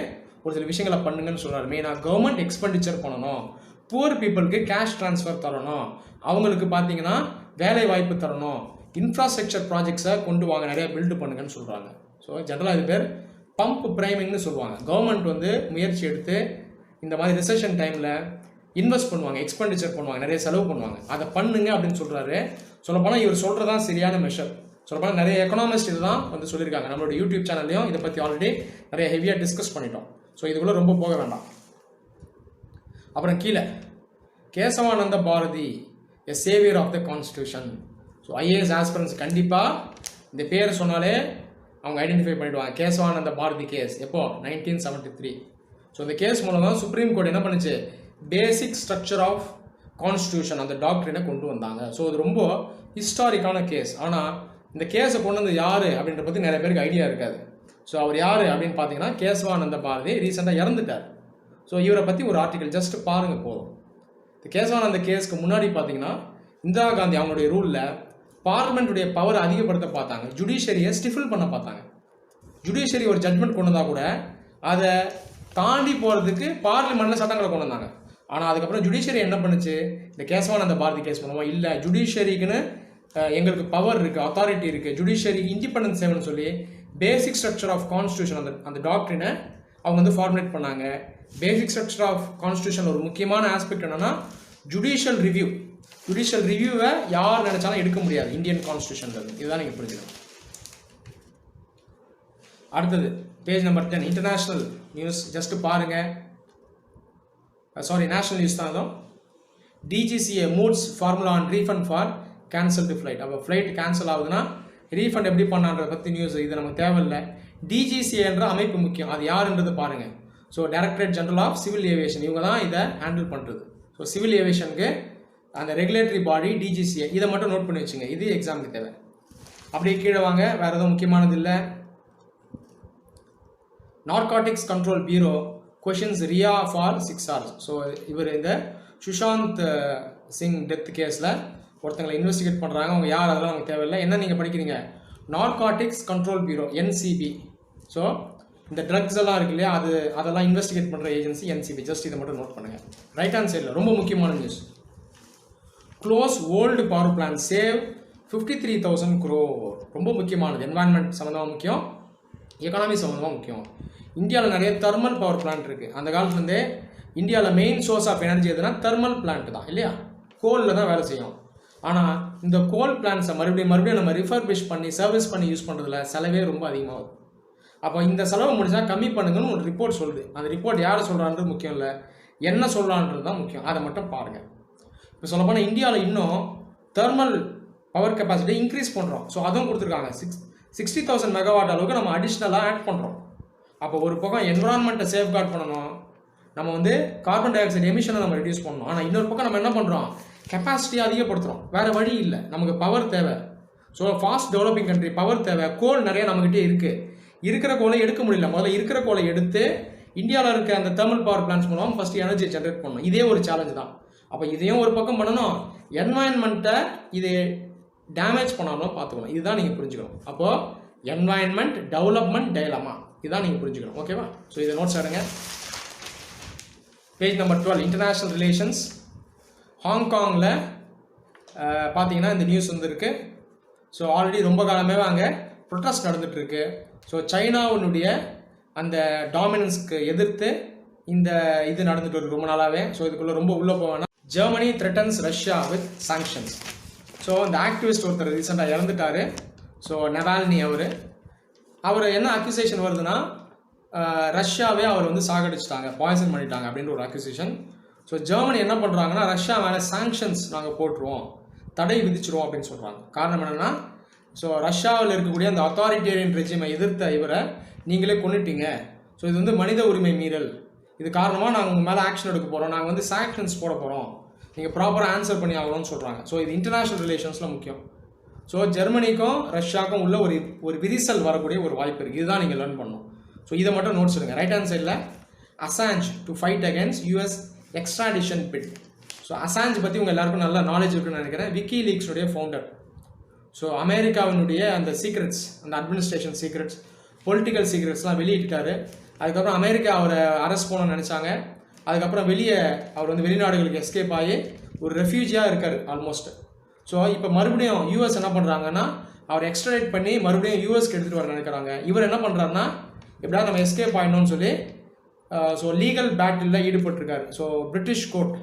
ஒரு சில விஷயங்களை பண்ணுங்கன்னு சொல்கிறாரு. மெயினாக கவர்மெண்ட் எக்ஸ்பெண்டிச்சர் பண்ணணும், புவர் பீப்புளுக்கு கேஷ் ட்ரான்ஸ்ஃபர் தரணும், அவங்களுக்கு பார்த்தீங்கன்னா வேலை வாய்ப்பு தரணும், இன்ஃப்ராஸ்ட்ரக்சர் ப்ராஜெக்ட்ஸை கொண்டு வாங்க, நிறையா பில்டு பண்ணுங்கன்னு சொல்கிறாங்க. ஸோ ஜென்ரலாக இது பேர் பம்ப் பிரைமிங்னு சொல்லுவாங்க. கவர்மெண்ட் வந்து முயற்சி எடுத்து இந்த மாதிரி ரிசெஷன் டைமில் இன்வெஸ்ட் பண்ணுவாங்க, எக்ஸ்பெண்டிச்சர் பண்ணுவாங்க, நிறைய செலவு பண்ணுவாங்க. அதை பண்ணுங்க அப்படின்னு சொல்கிறாரு. சொல்லப்போனால் இவர் சொல்கிறதான் சரியான மெஷர். சொல்லப்போனால் நிறைய எக்கனாமிஸ்ட் இதுதான் வந்து சொல்லியிருக்காங்க. நம்மளோட யூடியூப் சேனல்லையும் இதை பற்றி ஆல்ரெடி நிறைய ஹெவியாக டிஸ்கஸ் பண்ணிட்டோம். ஸோ இதுக்குள்ளே ரொம்ப போக வேண்டாம். அப்புறம் கீழே Kesavananda Bharati, a saviour of the constitution. So IAS aspirants கண்டிப்பாக இந்த பேர் சொன்னாலே அவங்க ஐடென்டிஃபை பண்ணிடுவாங்க. கேசவானந்த பாரதி கேஸ் எப்போ 1973. ஸோ இந்த கேஸ் மூலம் தான் சுப்ரீம் கோர்ட் என்ன பண்ணுச்சு, பேசிக் ஸ்ட்ரக்சர் ஆஃப் கான்ஸ்டியூஷன் அந்த டாக்டரினை கொண்டு வந்தாங்க. ஸோ இது ரொம்ப ஹிஸ்டாரிக்கான கேஸ். ஆனால் இந்த கேஸை கொண்டு வந்து யார் அப்படின்ற பற்றி நிறைய பேருக்கு ஐடியா இருக்காது. ஸோ அவர் யார் அப்படின்னு பார்த்தீங்கன்னா கேசவானந்த பாரதி ரீசெண்டாக இறந்துட்டார். ஸோ இவரை பற்றி ஒரு ஆர்டிக்கல் ஜஸ்ட் பாருங்கள் போதும். இந்த கேசவானந்த கேஸ்க்கு முன்னாடி பார்த்தீங்கன்னா இந்திரா காந்தி அவங்களுடைய ரூலில் பார்லிமெண்ட்டுடைய பவர் அதிகப்படுத்த பார்த்தாங்க, ஜுடிஷியரியை ஸ்டிஃபில் பண்ண பார்த்தாங்க. ஜுடிஷியரி ஒரு ஜட்மெண்ட் கொண்டு வந்தால் கூட அதை தாண்டி போகிறதுக்கு பார்லிமெண்ட்டில் சட்டங்களை கொண்டு வந்தாங்க. ஆனால் அதுக்கப்புறம் ஜுடிஷியரி என்ன பண்ணுச்சு, இந்த கேசவானந்த பாரதி கேஸ் மூலமாக இல்லை ஜுடிஷியரிக்குன்னு எங்களுக்கு பவர் இருக்குது, அத்தாரிட்டி இருக்குது, ஜுடிஷியரி இண்டிபெண்டன்ஸ் சேவன்னு சொல்லி பேசிக் ஸ்ட்ரக்சர் ஆஃப் கான்ஸ்டியூஷன் அந்த டாக்டரினை அவங்க வந்து ஃபார்முலேட் பண்ணாங்க. பேசிக் ஸ்ட்ரக்சர் ஆஃப் கான்ஸ்டியூஷன் ஒரு முக்கியமான ஆஸ்பெக்ட் என்னன்னா ஜுடிஷியல் ரிவ்யூ. ஜுடிஷியல் ரிவ்யூவை யார் நினைச்சாலும் எடுக்க முடியாது இந்தியன் கான்ஸ்டியூஷன்ல இருந்து. இதுதான் நீங்கள் புரிஞ்சுக்கணும். அடுத்தது page number 10 international news just பாருங்க. சாரி நேஷனல் நியூஸ் தான் அதுவும். DGCA modes formula on refund for cancelled flight. அப்போ ஃப்ளைட் கேன்சல் ஆகுதுன்னா ரீஃபண்ட் எப்படி பண்ணான்றதை பற்றி நியூஸ். இது நமக்கு தேவையில்லை. டிஜிசிஏன்ற அமைப்பு முக்கியம், அது யாருன்றது பாருங்க. So directorate general of civil aviation இவங்க தான் இதை ஹேண்டில் பண்ணுறது. ஸோ சிவில் ஏவியேஷனுக்கு அந்த ரெகுலேட்டரி பாடி டிஜிசிஏ, இதை மட்டும் நோட் பண்ணி வச்சுங்க, இது எக்ஸாமுக்கு தேவை. அப்படியே கீழே வாங்க, வேற எதுவும் முக்கியமானது இல்லை. Narcotics control bureau questions Rhea for 6 hours. So இவர் இந்த சுஷாந்த் சிங் டெத் கேஸில் ஒருத்தங்களை இன்வெஸ்டிகேட் பண்ணுறாங்க. அவங்க யார் அதெல்லாம் அவங்க தேவையில்லை. என்ன நீங்கள் படிக்கிறீங்க, narcotics control bureau NCB. So இந்த ட்ரக்ஸ் எல்லாம் இருக்கு இல்லையா, அதெல்லாம் இன்வெஸ்டிகேட் பண்ணுற ஏஜென்சி NCB. ஜஸ்ட் இதை மட்டும் நோட் பண்ணுங்கள். ரைட் ஹேண்ட் சைடில் ரொம்ப முக்கியமான news, close old power plan save 53,000 crore. ரொம்ப முக்கியமானது. என்வாயன்மெண்ட் சம்மந்தமாக முக்கியம், எக்கானமி சம்மந்தமாக முக்கியம். இந்தியாவில் நிறைய தெர்மல் பவர் பிளான்ட் இருக்குது. அந்த காலத்துலேருந்தே இந்தியாவில் மெயின் சோர்ஸ் ஆஃப் எனர்ஜி எதுனா தெர்மல் பிளான்ட் தான் இல்லையா, கோலில் தான் வேலை செய்யும். ஆனால் இந்த கோல் பிளான்ஸை மறுபடியும் நம்ம ரிஃபர்பிஷ் பண்ணி சர்வீஸ் பண்ணி யூஸ் பண்ணுறதுல செலவே ரொம்ப அதிகமாகுது. அப்போ இந்த செலவு முடிஞ்சால் கம்மி பண்ணுங்கன்னு ஒரு ரிப்போர்ட் சொல்லுது. அந்த ரிப்போர்ட் யார் சொல்கிறான்றது முக்கியம் இல்லை, என்ன சொல்கிறான்றது தான் முக்கியம். அதை மட்டும் பாருங்கள். இப்போ சொல்லப்போனால் இந்தியாவில் இன்னும் தெர்மல் பவர் கெப்பாசிட்டி இன்க்ரீஸ் பண்ணுறோம். ஸோ அதுவும் கொடுத்துருக்காங்க. 60,000 மெகாவாட் அளவுக்கு நம்ம அடிஷ்னலாக ஆட் பண்ணுறோம். அப்போ ஒரு பக்கம் என்விரான்மெண்ட்டை சேஃப்கார்ட் பண்ணணும், நம்ம வந்து கார்பன் டை ஆக்சைடு எமிஷனை நம்ம ரெடியூஸ் பண்ணணும். ஆனால் இன்னொரு பக்கம் நம்ம என்ன பண்ணுறோம், கெப்பாசிட்டியை அதிகப்படுத்துகிறோம். வேறு வழி இல்லை, நமக்கு பவர் தேவை. So fast developing country power தேவை. கோல் நிறைய நம்மகிட்டே இருக்குது, இருக்கிற கோலை எடுக்க முடியல. முதல்ல இருக்கிற கோலை எடுத்து இந்தியாவில் இருக்க அந்த தெர்மல் பவர் பிளான்ஸ் மூலம் ஃபஸ்ட்டு எனர்ஜி ஜென்ரேட் பண்ணணும். இதே ஒரு சேலஞ்சு தான். அப்போ இதையும் ஒரு பக்கம் பண்ணணும், என்வாயன்மெண்ட்டை இது டேமேஜ் பண்ணாமலும் பார்த்துக்கணும். இதுதான் நீங்கள் புரிஞ்சுக்கணும். அப்போது என்வாயன்மெண்ட் டெவலப்மெண்ட் டைலமா, இதுதான் நீங்கள் புரிஞ்சுக்கணும். ஓகேவா? ஸோ இதை நோட்ஸ் எடுங்க. Page number 12 international relations. ஹாங்காங்கில் பார்த்தீங்கன்னா இந்த நியூஸ் வந்துருக்கு. ஸோ ஆல்ரெடி ரொம்ப காலமே அங்கே ப்ரொட்டஸ்ட் நடந்துகிட்ருக்கு. ஸோ சைனாவினுடைய அந்த டாமினன்ஸ்க்கு எதிர்த்து இந்த இது நடந்துட்டு இருக்கு ரொம்ப நாளாகவே. ஸோ இதுக்குள்ளே ரொம்ப உள்ளே போவேன்னா, Germany threatens Russia with sanctions. So இந்த ஆக்டிவிஸ்ட் ஒருத்தர் ரீசெண்டாக இறந்துட்டார். ஸோ நவால்னி அவர் என்ன அக்யூசேஷன் வருதுன்னா, ரஷ்யாவே அவர் வந்து சாகடிச்சிட்டாங்க, பாய்சன் பண்ணிட்டாங்க அப்படின்ற ஒரு அக்யூசேஷன். ஸோ ஜெர்மனி என்ன பண்ணுறாங்கன்னா, ரஷ்யா மேலே சாங்ஷன்ஸ் நாங்கள் போட்டுருவோம், தடை விதிச்சிருவோம் அப்படின்னு சொல்கிறாங்க. காரணம் என்னென்னா, ஸோ ரஷ்யாவில் இருக்கக்கூடிய அந்த அத்தாரிட்டேரியன் ரெஜிமை எதிர்த்த இவரை நீங்களே கொண்டுட்டீங்க. ஸோ இது வந்து மனித உரிமை மீறல், இது காரணமாக நாங்கள் உங்கள் மேலே ஆக்ஷன் எடுக்க போகிறோம், நாங்கள் வந்து சாங்ஷன்ஸ் போட போகிறோம், நீங்கள் ப்ராப்பராக ஆன்சர் பண்ணி ஆகணும்னு சொல்கிறாங்க. ஸோ இது இன்டர்நேஷ்னல் ரிலேஷன்ஸில் முக்கியம். ஸோ ஜெர்மனிக்கும் ரஷ்யாவுக்கும் உள்ள ஒரு விரிசல் வரக்கூடிய ஒரு வாய்ப்பு இருக்குது. இதுதான் நீங்கள் லேர்ன் பண்ணணும். ஸோ இதை மட்டும் நோட்ஸ் எடுங்க. ரைட் ஹேண்ட் சைடில் Assange to fight against US extradition bit. So Assange பற்றி உங்கள் எல்லாருக்கும் நல்ல நாலேஜ் இருக்குன்னு நினைக்கிறேன். விக்கிலீக்ஸுடைய ஃபவுண்டர். ஸோ அமெரிக்காவினுடைய அந்த சீக்ரெட்ஸ், அந்த அட்மினிஸ்ட்ரேஷன் சீக்ரெட்ஸ், பொலிட்டிக்கல் சீக்ரெட்ஸ்லாம் வெளியிட்டாரு. அதுக்கப்புறம் அமெரிக்கா அவரை அரெஸ்ட் பண்ணணும்னு நினச்சாங்க. அதுக்கப்புறம் வெளியே அவர் வந்து வெளிநாடுகளுக்கு எஸ்கேப் ஆகி ஒரு ரெஃப்யூஜியாக இருக்கார் ஆல்மோஸ்ட். ஸோ இப்போ மறுபடியும் US என்ன பண்ணுறாங்கன்னா, அவர் எக்ஸ்ட்ராடேட் பண்ணி மறுபடியும் USக்கு எடுத்துகிட்டு வர நினைக்கிறாங்க. இவர் என்ன பண்ணுறாருன்னா, எப்படியாவது நம்ம எஸ்கேப் ஆகிடணும்னு சொல்லி ஸோ லீகல் பேட்டிலில் ஈடுபட்டிருக்காரு. ஸோ பிரிட்டிஷ் கோர்ட்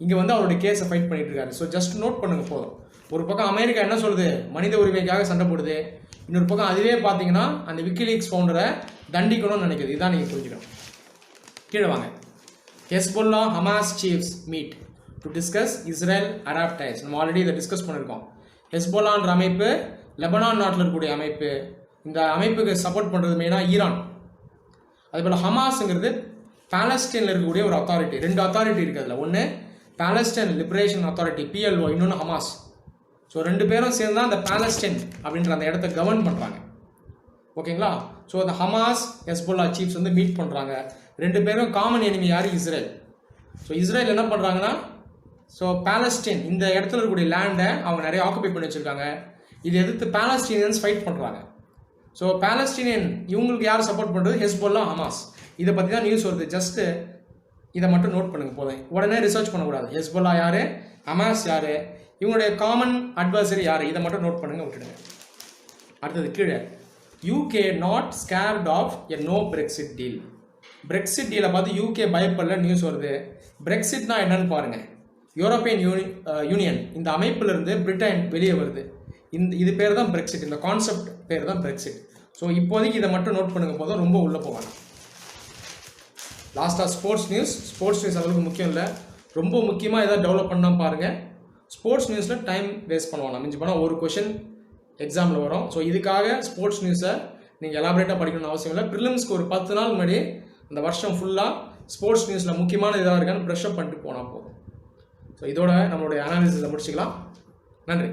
இங்கே வந்து அவருடைய கேஸை ஃபைட் பண்ணிட்டு இருக்காரு. ஸோ ஜஸ்ட் நோட் பண்ணுங்க போதும். ஒரு பக்கம் அமெரிக்கா என்ன சொல்லுது, மனித உரிமைக்காக சண்டை போடுது. இன்னொரு பக்கம் அதுவே பார்த்தீங்கன்னா அந்த விக்கிலீக்ஸ் ஃபவுண்டரை தண்டிக்கணும்னு நினைக்குது. இதுதான் நீங்கள் புரிஞ்சுக்கணும். கீழே வாங்க. Hezbollah Hamas chiefs meet to discuss Israel Arab ties. நம்ம ஆல்ரெடி இதை டிஸ்கஸ் பண்ணியிருக்கோம். ஹெஸ்புல்லான்ற அமைப்பு லெபனான் நாட்டில் இருக்கக்கூடிய அமைப்பு. இந்த அமைப்புக்கு சப்போர்ட் பண்ணுறது மெயினாக ஈரான். அதுபோல் ஹமாஸுங்கிறது பாலஸ்டீனில் இருக்கக்கூடிய ஒரு அத்தாரிட்டி. 2 அத்தாரிட்டி இருக்குது அதில். ஒன்று பாலஸ்டைன் லிபரேஷன் அத்தாரிட்டி PLO, இன்னொன்று ஹமாஸ். ஸோ 2 பேரும் சேர்ந்து தான் இந்த பாலஸ்டைன் அப்படின்ற அந்த இடத்த கவர்ன் பண்ணுறாங்க. ஓகேங்களா? ஸோ அந்த ஹமாஸ் ஹெஸ்போல்லா சீஃப்ஸ் வந்து மீட் பண்ணுறாங்க. 2 பேரும் காமன் எனிமி யார்? இஸ்ரேல். ஸோ இஸ்ரேல் என்ன பண்ணுறாங்கன்னா, ஸோ பாலஸ்டைன் இந்த இடத்துல இருக்கக்கூடிய லேண்டை அவங்க நிறைய ஆக்குபை பண்ணி வச்சுருக்காங்க. இதை எதிர்த்து பாலஸ்டீனியன்ஸ் ஃபைட் பண்ணுறாங்க. ஸோ பாலஸ்டீனியன் இவங்களுக்கு யார் சப்போர்ட் பண்ணுறது? Hezbollah, Hamas. இதை பற்றி தான் நியூஸ் வருது. ஜஸ்ட்டு இதை மட்டும் நோட் பண்ணுங்க போதும். உடனே ரிசர்ச் பண்ணக்கூடாது. ஹெஸ்போல்லா யார், ஹமாஸ் யார், இவங்களுடைய காமன் அட்வைசரி யார், இதை மட்டும் நோட் பண்ணுங்க, விட்டுடுங்க. அடுத்தது கீழே UK not scared of a no Brexit deal. Brexit டீலை பார்த்து UK பயப்படல நியூஸ் வருது. பிரெக்சிட்னா என்னன்னு பாருங்க. யூரோப்பியன் யூனியன் இந்த அமைப்பிலிருந்து பிரிட்டன் வெளியே வருது. இது பேர் தான் பிரெக்சிட். இந்த கான்செப்ட் பேர் தான் பிரெக்சிட். ஸோ இப்போதைக்கு இதை மட்டும் நோட் பண்ணுங்க போதும், ரொம்ப உள்ளே போவாங்க. லாஸ்ட்டாக ஸ்போர்ட்ஸ் நியூஸ் அளவுக்கு முக்கியம் இல்லை, ரொம்ப முக்கியமாக ஏதாவது டெவலப் பண்ணால் பாருங்கள். ஸ்போர்ட்ஸ் நியூஸில் டைம் வேஸ்ட் பண்ணுவாங்க. மிஞ்சி போனால் ஒரு கொஷின் எக்ஸாமில் வரும். ஸோ இதுக்காக ஸ்போர்ட்ஸ் நியூஸை நீங்கள் எலாபரேட்டாக படிக்கணும்னு அவசியம் இல்லை. ப்ரிலிம்ஸ்க்கு ஒரு 10 நாள் முன்னாடி அந்த வருஷம் ஃபுல்லாக ஸ்போர்ட்ஸ் நியூஸில் முக்கியமான இதாக இருக்கான்னு ப்ரெஷ்அப் பண்ணிட்டு போனால் போதும். ஸோ இதோட நம்மளுடைய அனாலிசிஸை முடிச்சுக்கலாம். நன்றி.